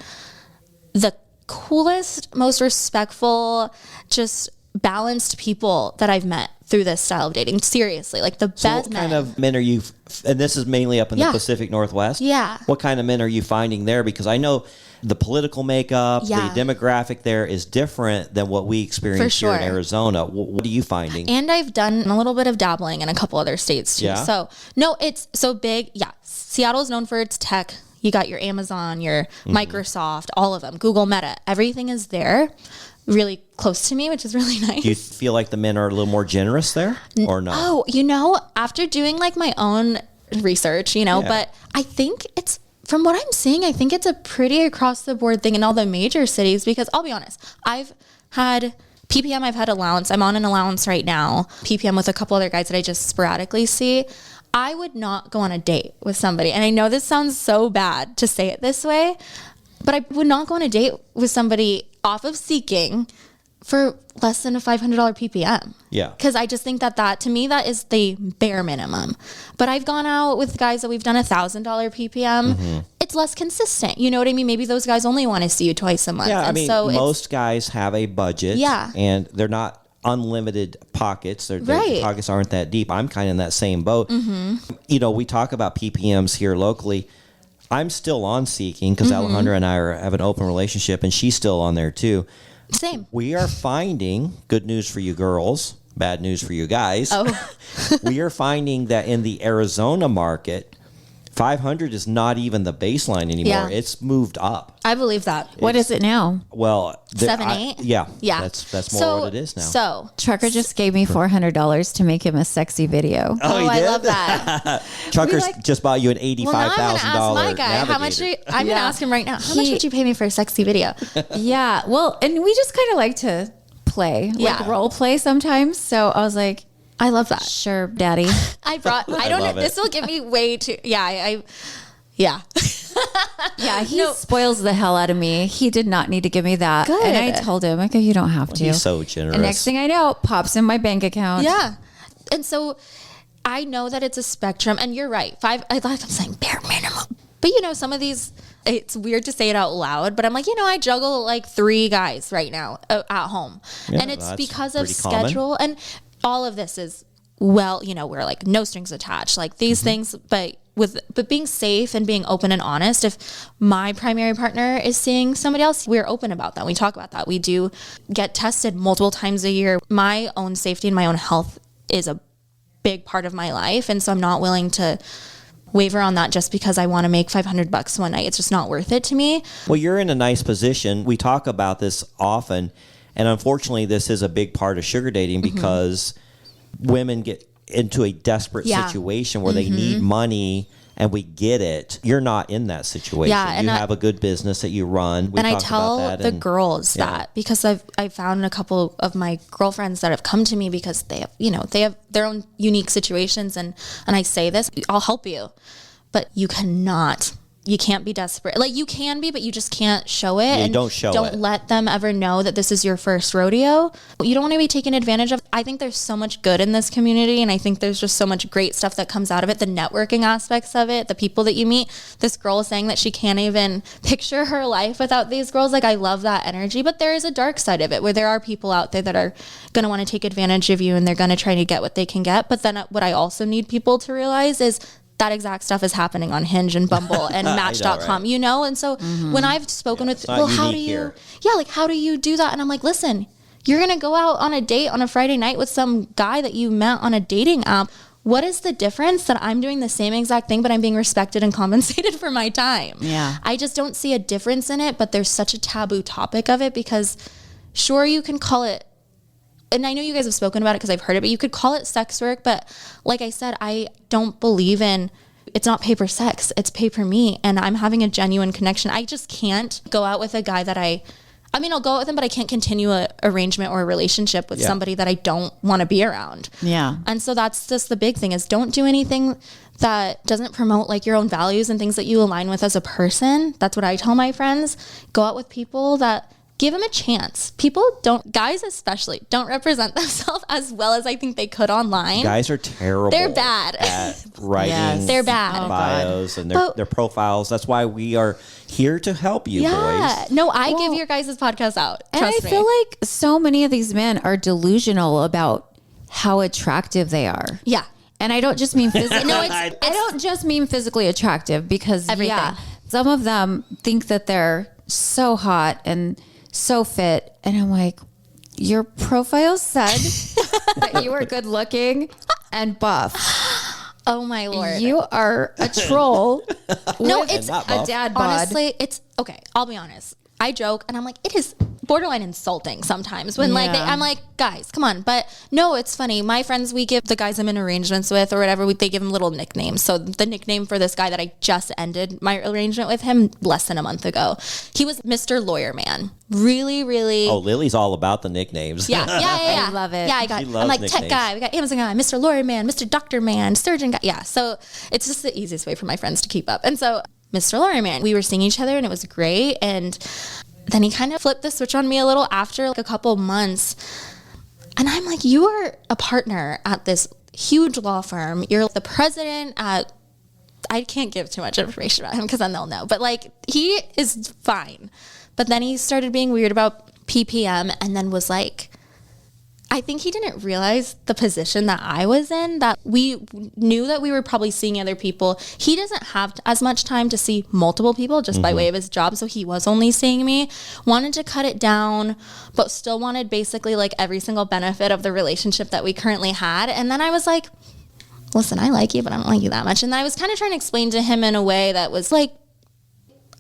the coolest, most respectful, just balanced people that I've met through this style of dating. Seriously, like the So best what kind men. of men are you, and this is mainly up in the Yeah. Pacific Northwest? Yeah. What kind of men are you finding there? Because I know the political makeup, Yeah. the demographic there is different than what we experience here in sure. Arizona. What are you finding? And I've done a little bit of dabbling in a couple other states too. Yeah? So no, it's so big. Yeah. Seattle is known for its tech. You got your Amazon, your Microsoft, all of them, Google, Meta, everything is there really close to me, which is really nice. Do you feel like the men are a little more generous there or not? Oh, after doing like my own research, Yeah. but I think it's, from what I'm seeing, I think it's a pretty across the board thing in all the major cities, because I'll be honest, I've had PPM, I've had allowance. I'm on an allowance right now, PPM with a couple other guys that I just sporadically see. I would not go on a date with somebody. And I know this sounds so bad to say it this way, but I would not go on a date with somebody off of Seeking for less than a $500 PPM. Yeah. Because I just think that to me, that is the bare minimum. But I've gone out with guys that we've done $1,000 PPM. Mm-hmm. It's less consistent. You know what I mean? Maybe those guys only want to see you twice a month. Yeah, I and mean, so most guys have a budget. Yeah. And they're not unlimited pockets. Their Right. pockets aren't that deep. I'm kind of in that same boat. You know, we talk about PPMs here locally. I'm still on Seeking because Alejandra and I have an open relationship, and she's still on there too. Same. We are finding, good news for you girls, bad news for you guys. Oh. We are finding that in the Arizona market, 500 is not even the baseline anymore. Yeah. It's moved up. I believe that. What is it now? Well, 7, 8? Yeah. Yeah. That's more what it is now. So, Trucker just gave me $400 to make him a sexy video. oh, he I did? love that. Trucker's like- just bought you an Well, now I'm going to $85,000 ask my guy, how much I'm going to ask him right now. How much He- would you pay me for a sexy video? Yeah. Well, and we just kind of like to play, Yeah. like role play sometimes. So I was like, I love that. sure, daddy. I don't know. love it. This will get me way too, yeah. Yeah, he spoils the hell out of me. He did not need to give me that. Good. And I told him, I go, you don't have to. He's so generous. And next thing I know, it pops in my bank account. Yeah. And so I know that it's a spectrum, and you're right. I'm saying bare minimum. But some of these, it's weird to say it out loud, but I'm like, I juggle like 3 guys right now at home. Yeah, and it's that's because of pretty common. schedule. And all of this is, we're like no strings attached, like these things, but being safe and being open and honest. If my primary partner is seeing somebody else, we're open about that. We talk about that. We do get tested multiple times a year. My own safety and my own health is a big part of my life. And so I'm not willing to waver on that just because I want to make $500 one night. It's just not worth it to me. Well, you're in a nice position. We talk about this often, and unfortunately, this is a big part of sugar dating because women get into a desperate Yeah. situation where they need money, and we get it. You're not in that situation. Yeah, and you I- have a good business that you run. We And I talked tell about that, the and- girls yeah. that because I've found a couple of my girlfriends that have come to me because they have their own unique situations, and I say this, I'll help you, but you can't be desperate. Like you can be, but you just can't show it. Yeah, and don't show Don't it. let them ever know that this is your first rodeo. You don't want to be taken advantage of. I think there's so much good in this community, and I think there's just so much great stuff that comes out of it. The networking aspects of it, the people that you meet. This girl is saying that she can't even picture her life without these girls. Like I love that energy, but there is a dark side of it where there are people out there that are going to want to take advantage of you, and they're going to try to get what they can get. But then what I also need people to realize is that exact stuff is happening on Hinge and Bumble and Match.com, right? And so when I've spoken with, not how do unique you, here. how do you do that? And I'm like, listen, you're going to go out on a date on a Friday night with some guy that you met on a dating app. What is the difference that I'm doing the same exact thing, but I'm being respected and compensated for my time? Yeah. I just don't see a difference in it, but there's such a taboo topic of it because sure, you can call it, and I know you guys have spoken about it because I've heard it, but you could call it sex work. But like I said, I don't believe in, it's not pay per sex, it's pay per me. And I'm having a genuine connection. I just can't go out with a guy that I I mean, I'll go out with him, but I can't continue a arrangement or a relationship with somebody that I don't want to be around. Yeah. And so that's just the big thing is don't do anything that doesn't promote like your own values and things that you align with as a person. That's what I tell my friends. Go out with people that give them a chance. People don't, guys especially, don't represent themselves as well as I think they could online. Guys are terrible. They're bad. At writing Yes. They're bad. bios and But- their profiles. That's why we are here to help you, Yeah. boys. No, I give your guys' podcast out. And I Trust me. feel like so many of these men are delusional about how attractive they are. Yeah. And I don't just mean physically. No, I don't just mean physically attractive because Everything. some of them think that they're so hot and so fit. And I'm like, your profile said that you were good looking and buff. Oh my Lord. You are a troll. No, with it's not a buff. dad bod. honestly, it's okay. I'll be honest. I joke and I'm like, it is borderline insulting sometimes when like Yeah. I'm like, guys, come on. But no, it's funny. My friends, we give the guys I'm in arrangements with or whatever, they give them little nicknames. So the nickname for this guy that I just ended my arrangement with him less than a month ago, he was Mr. Lawyer Man. Really, really. Oh, Lily's all about the nicknames. Yeah. I love it. Yeah, She I'm loves like nicknames. tech guy, we got Amazon guy, Mr. Lawyer Man, Mr. Doctor Man, surgeon guy. Yeah, so it's just the easiest way for my friends to keep up. And so Mr. Lawyer Man, we were seeing each other and it was great. And then he kind of flipped the switch on me a little after like a couple months. And I'm like, you are a partner at this huge law firm. You're the president at, I can't give too much information about him because then they'll know. But like, he is fine. But then he started being weird about PPM and then was like, I think he didn't realize the position that I was in, that we knew that we were probably seeing other people. He doesn't have as much time to see multiple people just by way of his job. So he was only seeing me, wanted to cut it down, but still wanted basically like every single benefit of the relationship that we currently had. And then I was like, listen, I like you, but I don't like you that much. And I was kind of trying to explain to him in a way that was like,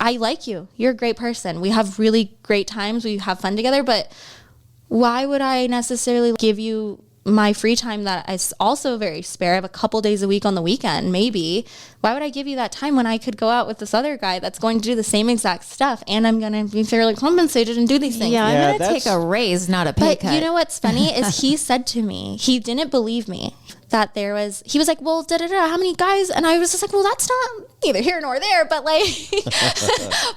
I like you. You're a great person. We have really great times. We have fun together, but why would I necessarily give you my free time that is also very spare? I have a couple days a week on the weekend, maybe. Why would I give you that time when I could go out with this other guy that's going to do the same exact stuff and I'm going to be fairly compensated and do these things? Yeah, Yeah, I'm going to take a raise, not a pay But cut. you know what's funny is he said to me, he didn't believe me that there was, he was like, well, how many guys? And I was just like, well, that's not neither here nor there, but like,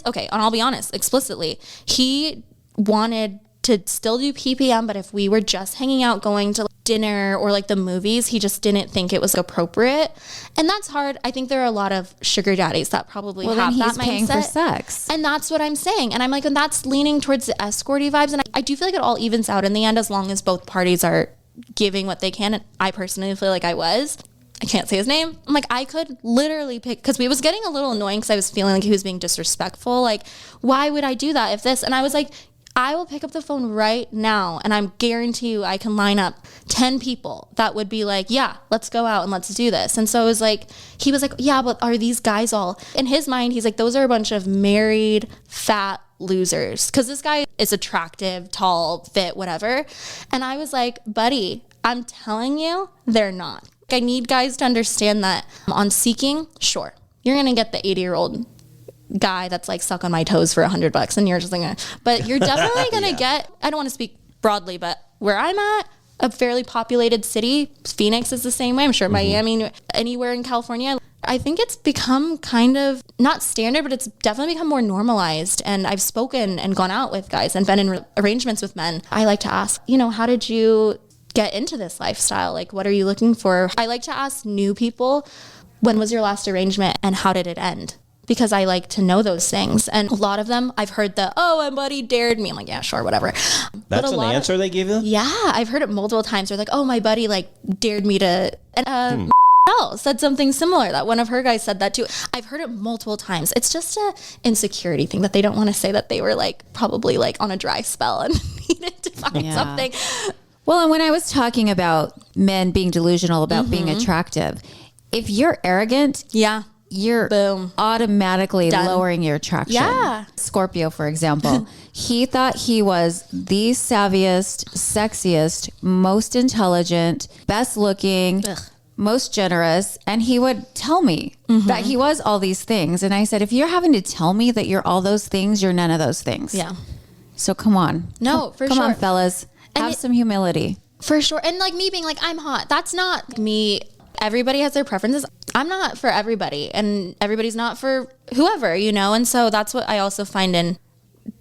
okay. And I'll be honest, explicitly, he wanted to still do PPM, but if we were just hanging out, going to dinner or like the movies, he just didn't think it was appropriate. And that's hard. I think there are a lot of sugar daddies that probably well, then have he's that paying for mindset. sex. And that's what I'm saying. And I'm like, and that's leaning towards the escorty vibes. And I do feel like it all evens out in the end as long as both parties are giving what they can. And I personally feel like I was. I can't say his name. I'm like, I could literally pick, because we was getting a little annoying because I was feeling like he was being disrespectful. Like, why would I do that if this? And I was like, I will pick up the phone right now and I'm guarantee you I can line up 10 people that would be like, yeah, let's go out and let's do this. And so it was like, he was like, yeah, but are these guys all, in his mind, he's like, those are a bunch of married, fat losers. Because this guy is attractive, tall, fit, whatever. And I was like, buddy, I'm telling you, they're not. I need guys to understand that on Seeking, sure, you're going to get the 80-year-old guy that's like stuck on my toes for $100 and you're just like, but you're definitely going to get, I don't want to speak broadly, but where I'm at, a fairly populated city, Phoenix is the same way. I'm sure Miami, anywhere in California, I think it's become kind of not standard, but it's definitely become more normalized. And I've spoken and gone out with guys and been in arrangements with men. I like to ask, how did you get into this lifestyle? Like, what are you looking for? I like to ask new people, when was your last arrangement and how did it end? Because I like to know those things. And a lot of them, I've heard my buddy dared me. I'm like, yeah, sure, whatever. That's an answer they give you? Yeah, I've heard it multiple times. They're like, oh, my buddy like dared me to, and said something similar, that one of her guys said that too. I've heard it multiple times. It's just a insecurity thing that they don't want to say that they were like probably like on a dry spell and needed to find something. Well, and when I was talking about men being delusional about being attractive, if you're arrogant, Yeah. you're Boom. automatically Done. lowering your attraction. Yeah. Scorpio, for example, he thought he was the savviest, sexiest, most intelligent, best looking, most generous. And he would tell me that he was all these things. And I said, if you're having to tell me that you're all those things, you're none of those things. Yeah. So come on. No, for come sure. on, fellas. Have some humility. For sure. And like me being like, I'm hot. That's not me. Everybody has their preferences. I'm not for everybody, and everybody's not for whoever, you know? And so that's what I also find in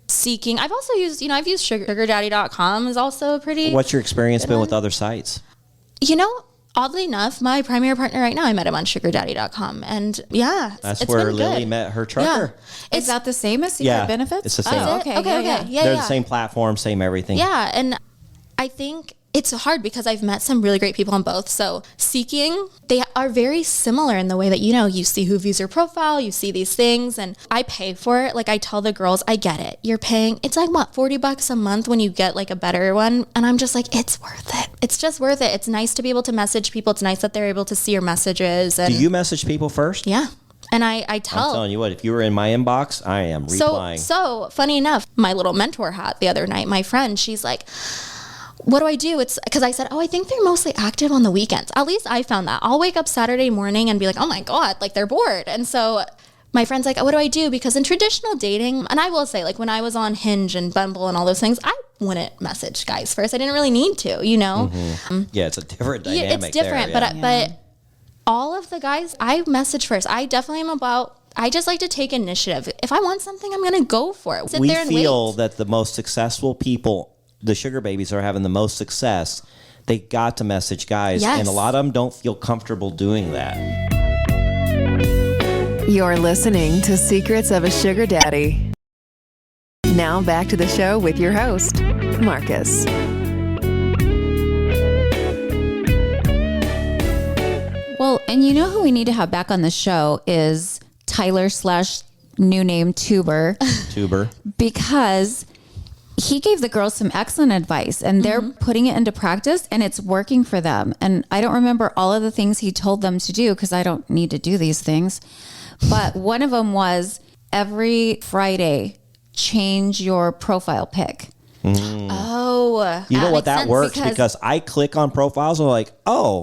seeking. I've also used, I've used sugardaddy.com is also pretty. What's your experience been with other sites? Oddly enough, my primary partner right now, I met him on sugardaddy.com. And yeah, that's it's where been Lily good. met her trucker. Yeah. Is that the same as Secret Benefits? It's the same. Oh, okay. Okay. Yeah. They're the same platform, same everything. Yeah. And I think it's hard because I've met some really great people on both. So seeking, they are very similar in the way that, you see who views your profile, you see these things, and I pay for it. Like I tell the girls, I get it. You're paying, it's like what, $40 a month when you get like a better one. And I'm just like, it's worth it. It's just worth it. It's nice to be able to message people. It's nice that they're able to see your messages. And do you message people first? Yeah. And I tell. I'm telling you what, if you were in my inbox, I am replying. So funny enough, my little mentor hat the other night, my friend, she's like, what do I do? It's because I said, I think they're mostly active on the weekends. At least I found that. I'll wake up Saturday morning and be like, oh my God, like they're bored. And so my friend's like, what do I do? Because in traditional dating, and I will say, like when I was on Hinge and Bumble and all those things, I wouldn't message guys first. I didn't really need to, Yeah, it's a different dynamic. Yeah, it's different, there, but all of the guys, I message first. I definitely am I just like to take initiative. If I want something, I'm going to go for it. Sit we there and feel wait. that the most successful people, the sugar babies, are having the most success. They got to message guys, Yes. and a lot of them don't feel comfortable doing that. You're listening to Secrets of a Sugar Daddy. Now back to the show with your host, Marcus. Well, and you know who we need to have back on the show is Tyler / new name Tuber, because he gave the girls some excellent advice and they're putting it into practice and it's working for them. And I don't remember all of the things he told them to do because I don't need to do these things. But one of them was every Friday, change your profile pic. Oh, You know what? makes That sense works because I click on profiles and I'm like,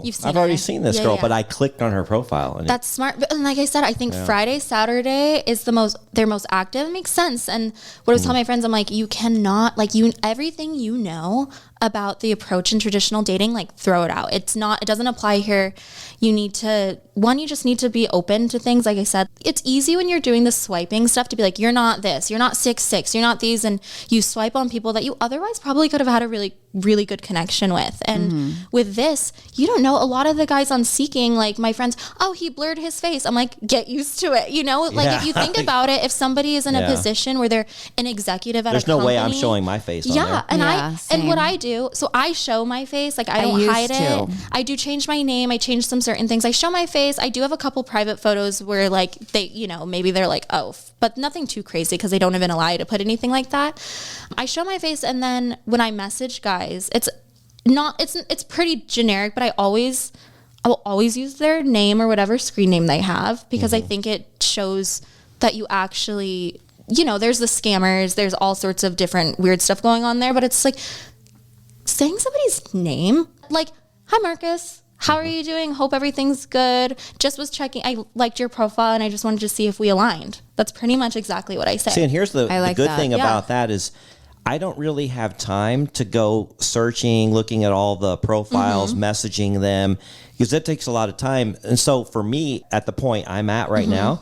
You've seen I've already her. seen this Yeah, girl, yeah. but I clicked on her profile. And that's smart. And like I said, I think Friday, Saturday is they're most active. It makes sense. And what I was telling my friends, I'm like, you cannot, everything you know about the approach in traditional dating, like throw it out. It doesn't apply here. You just need to be open to things. Like I said, it's easy when you're doing the swiping stuff to be like, you're not this, you're not 6'6", you're not these. And you swipe on people that you otherwise probably could have had a really, really good connection with. And with this, you don't know. A lot of the guys on Seeking, like my friends, he blurred his face. I'm like, get used to it. If you think about it, if somebody is in a position where they're an executive at there's a company. no way I'm showing my face on there. And what I do, so I show my face, like I don't hide it. I do change my name. I change some certain things. I show my face. I do have a couple private photos where like they, maybe they're like, but nothing too crazy because they don't even allow you to put anything like that. I show my face. And then when I message guys, it's pretty generic, but I will always use their name or whatever screen name they have because I think it shows that you actually, there's the scammers, there's all sorts of different weird stuff going on there, but it's like saying somebody's name, like, hi Marcus, how are you doing? Hope everything's good. Just was checking. I liked your profile and I just wanted to see if we aligned. That's pretty much exactly what I say. See, and here's the good thing Yeah. about that is I don't really have time to go searching, looking at all the profiles, messaging them, because it takes a lot of time. And so for me, at the point I'm at right now,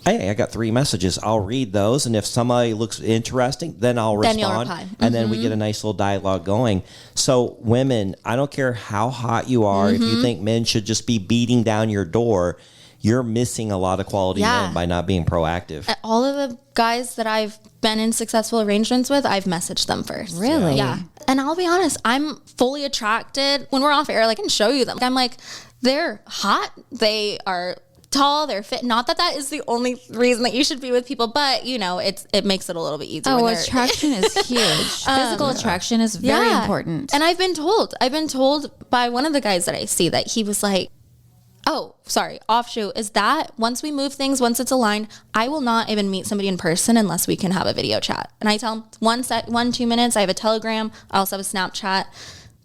I got 3 messages. I'll read those, and if somebody looks interesting, then I'll respond. Then you'll reply. And then we get a nice little dialogue going. So women, I don't care how hot you are, if you think men should just be beating down your door, you're missing a lot of quality men by not being proactive. All of the guys that I've been in successful arrangements with, I've messaged them first. Really? Yeah. And I'll be honest, I'm fully attracted. When we're off air, like I can show you them. I'm like, they're hot. They are tall, they're fit. Not that is the only reason that you should be with people, but it makes it a little bit easier. Attraction is huge. Physical attraction is very important. And I've been told by one of the guys that I see that he was like, offshoot is that once we move things, once it's aligned, I will not even meet somebody in person unless we can have a video chat. And I tell him 1, 2 minutes. I have a Telegram. I also have a Snapchat.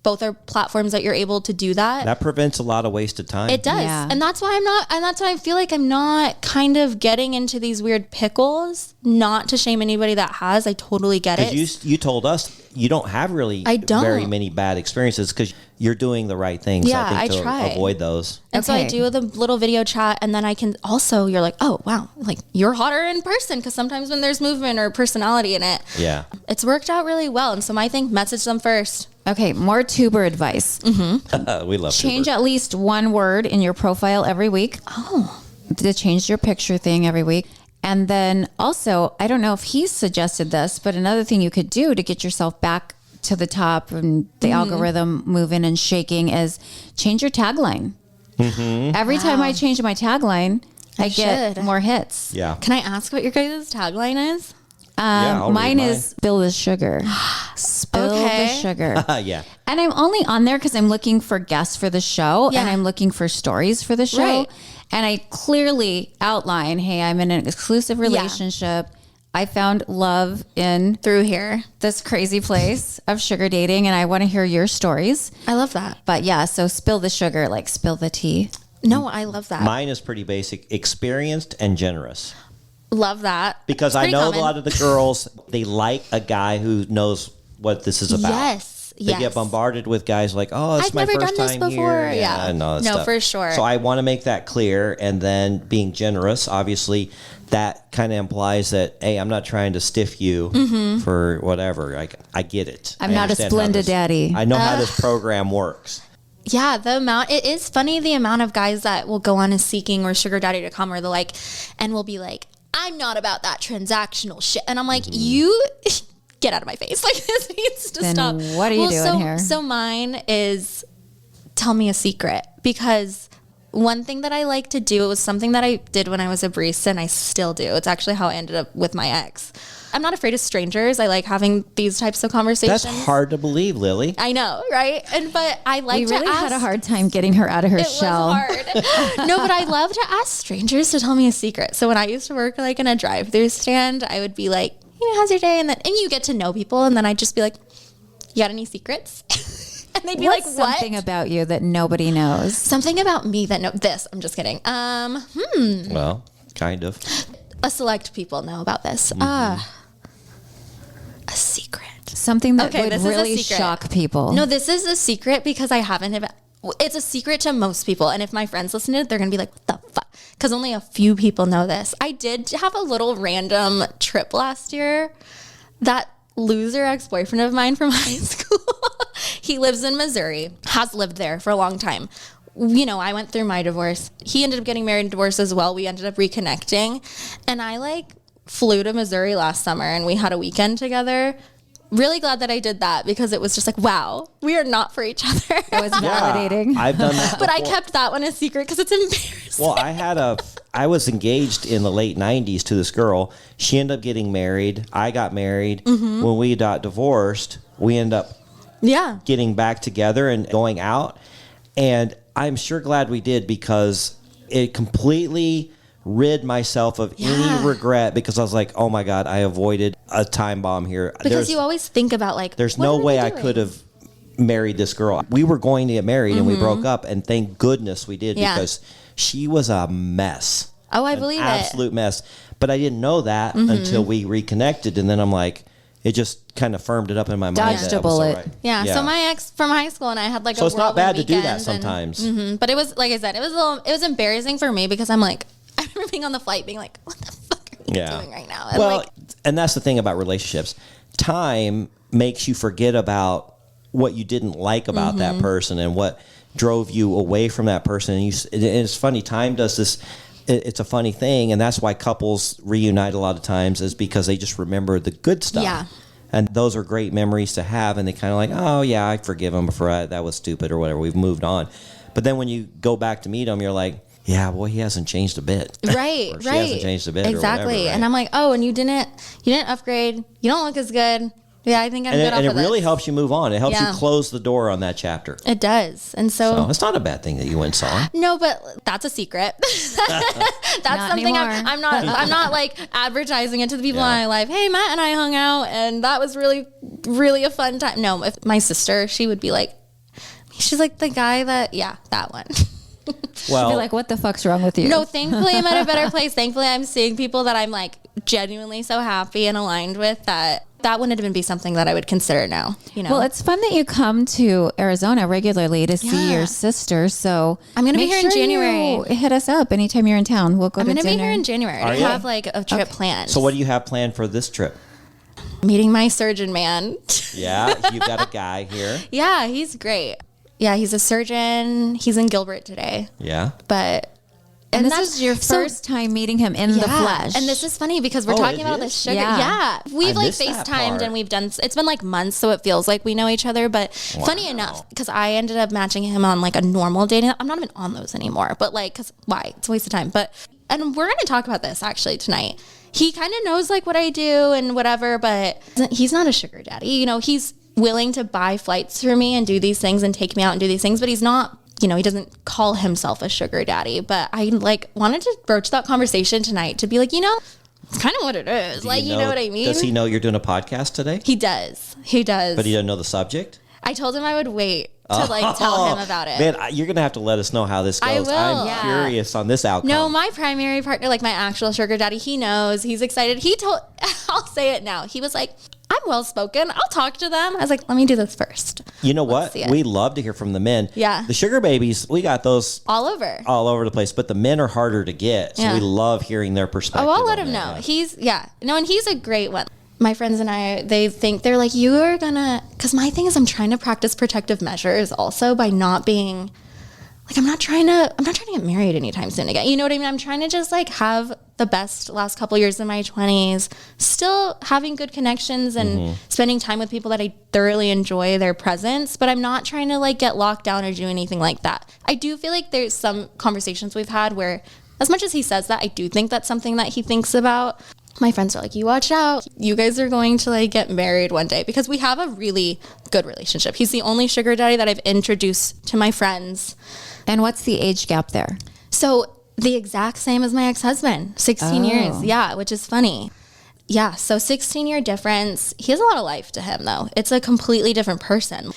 both are platforms that you're able to do that. That prevents a lot of wasted time. It does. Yeah. And that's why I feel like I'm not kind of getting into these weird pickles, not to shame anybody that has. I totally get it. Because you told us you don't have really I don't. very many bad experiences because you're doing the right things. Yeah, I think I to try. avoid those. And so I Okay. do the little video chat, and then I can also, you're like, oh, wow, like you're hotter in person. Because sometimes when there's movement or personality in it, Yeah. it's worked out really well. And so my thing, message them first. Okay, more tuber advice. We love Change Uber. at least one word in your profile every week. Oh, To change your picture thing every week. And then also, I don't know if he suggested this, but another thing you could do to get yourself back to the top and the algorithm moving and shaking is change your tagline. Every time I change my tagline, I get should. more hits. Yeah. can I ask what your guys' tagline is? Yeah, I'll read Mine mine. is spill the sugar. Spill Okay. the sugar. Yeah. And I'm only on there because I'm looking for guests for the show Yeah. and I'm looking for stories for the show. Right. And I clearly outline, hey, I'm in an exclusive relationship. I found love in Through here. this crazy place of sugar dating and I want to hear your stories. I love that. But yeah, so spill the sugar, like spill the tea. No, I love that. Mine is pretty basic, experienced and generous. Love that. Because It's I pretty know common. a lot of the girls, they like a guy who knows what this is about. Yes. They get bombarded with guys like, oh, it's I've my never first done this time before. here. Yeah. and all that No, stuff. for sure. So I want to make that clear. And then being generous, obviously, that kind of implies that, hey, I'm not trying to stiff you for whatever. I get it. I'm I not a understand how Splenda this- daddy. I know how this program works. Yeah, it is funny the amount of guys that will go on a Seeking or Sugar Daddy to come where they're like, and will be like, I'm not about that transactional shit. And I'm like, you get out of my face. Like, this needs to Then stop. what are you doing here? So mine is tell me a secret, because one thing that I like to do, it was something that I did when I was a barista and I still do. It's actually how I ended up with my ex. I'm not afraid of strangers. I like having these types of conversations. That's hard to believe, Lily. I know, right? But I like We to really ask. had a hard time getting her out of her It shell. was hard. No, but I love to ask strangers to tell me a secret. So when I used to work like in a drive-through stand, I would be like, how's your day? And you get to know people, and then I'd just be like, you got any secrets? And they'd be What's like, what? something about you that nobody knows? Something about me that this. I'm just kidding. Well, kind of. A select people know about this. A secret. Something that Okay, would this is a really secret. shock people. No, this is a secret because I haven't. It's a secret to most people, and if my friends listen to it, they're gonna be like, "What the fuck?" Because only a few people know this. I did have a little random trip last year. That loser ex-boyfriend of mine from high school. He lives in Missouri. Has lived there for a long time. You know, I went through my divorce. He ended up getting married and divorced as well. We ended up reconnecting, and I flew to Missouri last summer, and we had a weekend together. Really glad that I did that because it was just like, wow, we are not for each other. It was validating. I've done that. But I before. kept that one a secret because it's embarrassing. Well, I was engaged in the late 90s to this girl. She ended up getting married. I got married. Mm-hmm. When we got divorced, we ended up Yeah. getting back together and going out. And I'm sure glad we did because it completely rid myself of any regret because I was like, oh my God, I avoided a time bomb here. Because you always think about There's what no are way we I doing? could have married this girl. We were going to get married and we broke up, and thank goodness we did Mm-hmm. Yeah. because she was a mess. Oh, I An believe absolute mess. But I didn't know that Mm-hmm. until we reconnected, and then I'm like, it just kind of firmed it up in my mind. Dodged that a it was all bullet. right. Yeah. So my ex from high school and I had So a it's not bad to whirlwind do that weekend, sometimes. But it was, like I said, it was embarrassing for me because I'm like, I remember being on the flight being like, what the fuck are you doing right now? And Well, and that's the thing about relationships. Time makes you forget about what you didn't like about that person and what drove you away from that person. And it's funny, time does this. It's a funny thing, and that's why couples reunite a lot of times is because they just remember the good stuff. Yeah. And those are great memories to have, and they kind of like, oh yeah, I forgive him for that was stupid or whatever. We've moved on. But then when you go back to meet him, you're like, yeah, boy, he hasn't changed a bit. Right, Or she right. hasn't changed a bit. Exactly. Or whatever, right? And I'm like, oh, and you didn't upgrade. You don't look as good. Yeah, I think I'm good off and it of really this. helps you move on. It helps Yeah. you close the door on that chapter. It does. And So it's not a bad thing that you went and saw him. no, but that's a secret. That's Not something anymore. I'm not like advertising it to the people in my life. Hey, Matt and I hung out and that was really, really a fun time. No, if my sister, she would be like, She's like the guy that, that one. Well, Be like, what the fuck's wrong with you? No, thankfully I'm at a better place. Thankfully I'm seeing people that I'm like genuinely so happy and aligned with that wouldn't even be something that I would consider now. You know. Well, it's fun that you come to Arizona regularly to see your sister. So I'm going to be make here in sure January. you hit us up anytime you're in town. We'll go I'm to going to dinner. be here in January. I have like a trip planned. so what do you have planned for this trip? Meeting my surgeon man. Yeah, you've got a guy here. Yeah, he's great. Yeah, he's a surgeon. He's in Gilbert today. Yeah. But And this that's- is your so- first time meeting him in the flesh. And this is funny because we're Oh, talking it about is? this sugar. Yeah. Yeah. We've I like missed that FaceTimed part. and we've done, it's been like months, so it feels like we know each other. But funny enough, because I ended up matching him on like a normal dating. I'm not even on those anymore, but like, because why? It's a waste of time. And we're going to talk about this actually tonight. He kind of knows like what I do and whatever, but he's not a sugar daddy. You know, he's willing to buy flights for me and do these things and take me out and do these things, but he's not, you know, he doesn't call himself a sugar daddy. But I like wanted to broach that conversation tonight to be like, you know, it's kind of what it is. Do Like, you know what I mean? Does he know you're doing a podcast today? He does. He does. But he doesn't know the subject? I told him I would wait to like tell him about it. Man, you're going to have to let us know how this goes. I will. I'm Yeah. curious on this outcome. No, my primary partner, like my actual sugar daddy, he knows. He's excited. I'll say it now. He was like, I'm well spoken. I'll talk to them. I was like, let me do this first. You know what? see it. We love to hear from the men. Yeah. The sugar babies, we got those All over. all over the place, but the men are harder to get. So Yeah. we love hearing their perspective. Oh, I'll let on him that. know. He's, no, and he's a great one. My friends and I, they think they're like, you are gonna, because my thing is I'm trying to practice protective measures also by not being, like, I'm not trying to get married anytime soon again. You know what I mean? I'm trying to just like have the best last couple years in my 20s, still having good connections and spending time with people that I thoroughly enjoy their presence, but I'm not trying to like get locked down or do anything like that. I do feel like there's some conversations we've had where, as much as he says that, I do think that's something that he thinks about. My friends are like, you watch out. You guys are going to like get married one day, because we have a really good relationship. He's the only sugar daddy that I've introduced to my friends. And what's the age gap there? So the exact same as my ex-husband, 16 years. Yeah, which is funny. Yeah, so 16-year difference. He has a lot of life to him though. It's a completely different person.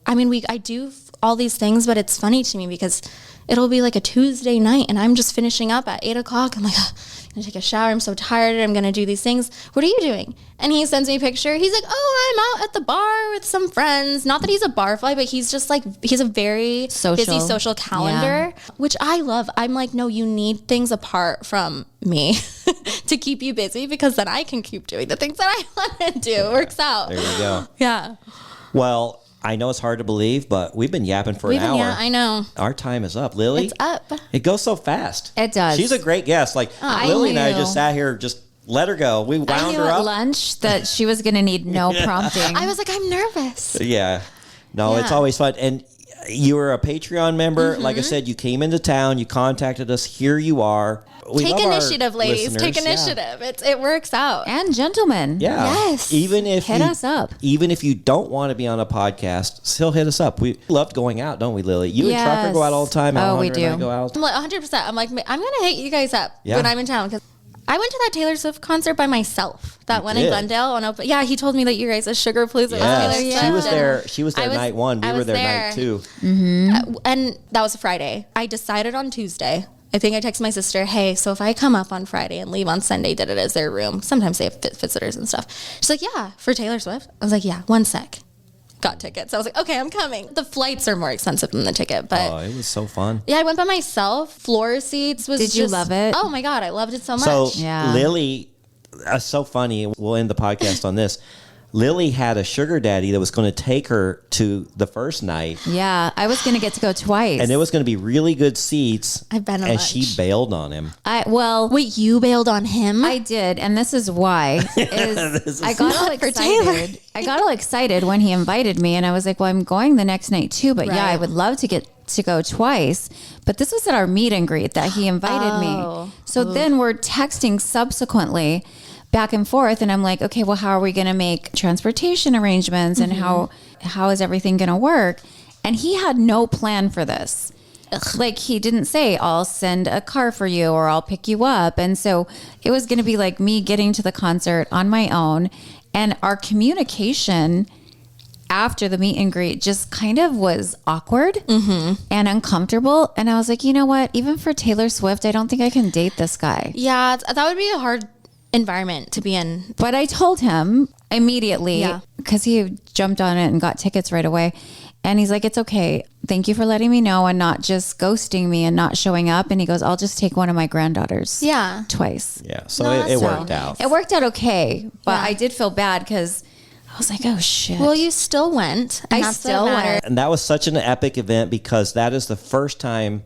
I do all these things, but it's funny to me because it'll be like a Tuesday night and I'm just finishing up at 8 o'clock. I'm like, I'm gonna take a shower. I'm so tired. I'm gonna do these things. What are you doing? And he sends me a picture. He's like, oh, I'm out at the bar with some friends. Not that he's a barfly, but he's just like, he's a very busy social calendar, which I love. I'm like, no, you need things apart from me to keep you busy, because then I can keep doing the things that I want to do. It works out. There you go. Yeah. Well, I know it's hard to believe, but we've been yapping for an hour. Yeah, I know. Our time is up. Lily? It's up. It goes so fast. It does. She's a great guest. Like, I Lily and I knew. just sat here, just let her go. We I wound knew her at up. lunch that she was going to need no prompting. I was like, I'm nervous. Yeah. No, it's Yeah. always fun. And you were a Patreon member. Like I said, you came into town, you contacted us. Here you are. We Take love our initiative, ladies. listeners. Take Yeah. initiative. It works out. And gentlemen. Yeah. Yes. Even if Hit us up. Even if you don't want to be on a podcast, still hit us up. We loved going out, don't we, Lily? You and Trucker go out all the time. Oh, we Alejandra and I do. go out. I'm like 100%. I'm like, I'm going to hit you guys up Yeah. when I'm in town, because I went to that Taylor Swift concert by myself. That one in did? Glendale on open. Yeah, he told me that you guys at Sugar Palooza was Yes. Taylor Swift. She was and there. She was there I was- night one. We I were was there there. night two. And that was a Friday. I decided on Tuesday. I think I texted my sister, hey, so if I come up on Friday and leave on Sunday, did it as their room? Sometimes they have visitors and stuff. She's like, yeah, for Taylor Swift. I was like, yeah, one sec. Got tickets. I was like, okay, I'm coming. The flights are more expensive than the ticket, but Oh, it was so fun. yeah, I went by myself. Floor seats was Did you just- love it? Oh my God, I loved it so much. So Yeah. Lily, so funny. We'll end the podcast on this. Lily had a sugar daddy that was going to take her to the first night, Yeah, I was going to get to go twice. and it was going to be really good seats. I've been a and bunch. she bailed on him. Wait, you bailed on him? I did, and this is why. I got all Not for Taylor. excited. I got all excited when he invited me, and I was like, "Well, I'm going the next night too." But yeah, I Right. would love to get to go twice. But this was at our meet and greet that he invited Oh. me. So then we're texting subsequently, back and forth, and I'm like, "Okay, well, how are we going to make transportation arrangements, and how is everything going to work?" And he had no plan for this. Like, he didn't say, I'll send a car for you or I'll pick you up. And so it was going to be like me getting to the concert on my own. And our communication after the meet and greet just kind of was awkward and uncomfortable. And I was like, you know what? Even for Taylor Swift, I don't think I can date this guy. Yeah, that would be a hard environment to be in. But I told him immediately because he jumped on it and got tickets right away. And he's like, it's okay. Thank you for letting me know and not just ghosting me and not showing up. And he goes, I'll just take one of my granddaughters. Yeah. Twice. Yeah. So it worked out. It worked out okay. But Yeah. I did feel bad because I was like, oh shit. Well, you still went. And I that's still what matters. went. And that was such an epic event because that is the first time,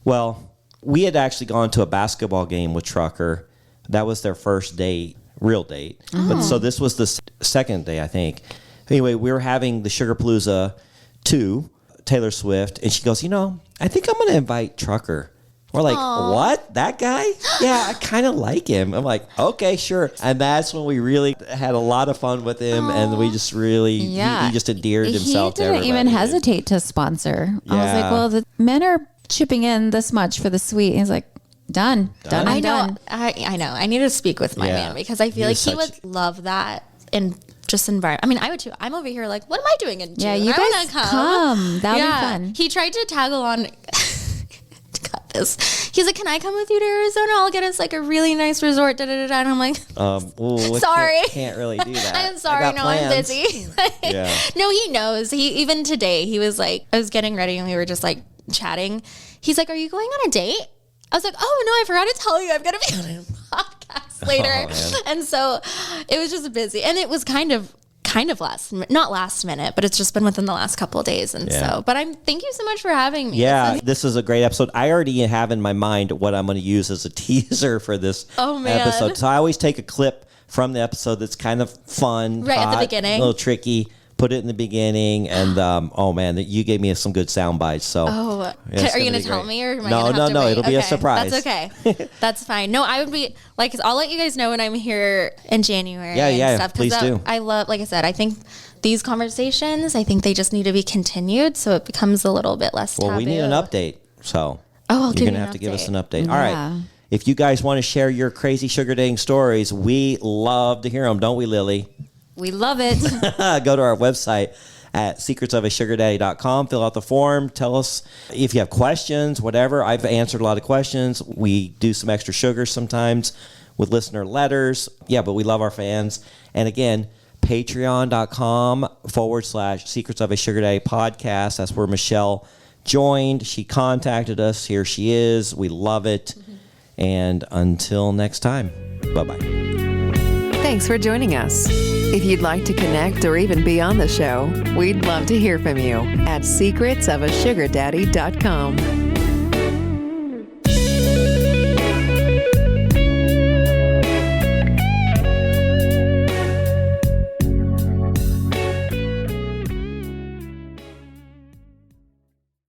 well, we had actually gone to a basketball game with Trucker. That was their first date, real date. But so this was the second day, I think. Anyway, we were having the Sugarpalooza 2, Taylor Swift, and she goes, you know, I think I'm going to invite Trucker. We're like, what? That guy? Yeah, I kind of like him. I'm like, okay, sure. And that's when we really had a lot of fun with him, and we just really, he just endeared himself to everybody. He didn't even hesitate to sponsor. I was like, well, the men are chipping in this much for the suite. And he's like, done. I know. Done. I know. I need to speak with my man because I feel like he would love that and just environment. I mean, I would too. I'm over here like, what am I doing in June? Yeah, you I guys wanna come. That'll be fun. He tried to tag along. Got this. He's like, can I come with you to Arizona? I'll get us like a really nice resort. Da, da, da, da. And I'm like, sorry. Can't really do that. I'm sorry. No, I'm busy. Yeah. No, he knows. Even today, he was like, I was getting ready and we were just like chatting. He's like, are you going on a date? I was like, oh no, I forgot to tell you. I'm going to be on a podcast later. And so it was just busy. And it was kind of not last minute, but it's just been within the last couple of days. And so, but thank you so much for having me. Yeah, this is a great episode. I already have in my mind what I'm going to use as a teaser for this episode. So I always take a clip from the episode that's kind of fun. Right hot, at the beginning. A little tricky. Put it in the beginning, and oh man, you gave me some good sound bites. So, are you going to tell me, or am I no, gonna have to wait? it'll be a surprise. That's okay. That's fine. No, I would be like, I'll let you guys know when I'm here in January. Yeah, and stuff, please do. I love, like I said, I think these conversations, I think they just need to be continued, so it becomes a little bit less taboo. Well, we need an update, so I'll you're gonna have to give us an update. All right. If you guys want to share your crazy sugar dating stories, we love to hear them, don't we, Lily? We love it. Go to our website at secretsofasugardaddy.com. Fill out the form. Tell us if you have questions, whatever. I've answered a lot of questions. We do some extra sugar sometimes with listener letters. Yeah, but we love our fans. And again, patreon.com/Secrets of a Sugar Daddy podcast. That's where Michelle joined. She contacted us. Here she is. We love it. And until next time, bye-bye. Thanks for joining us. If you'd like to connect or even be on the show, we'd love to hear from you at secretsofasugardaddy.com.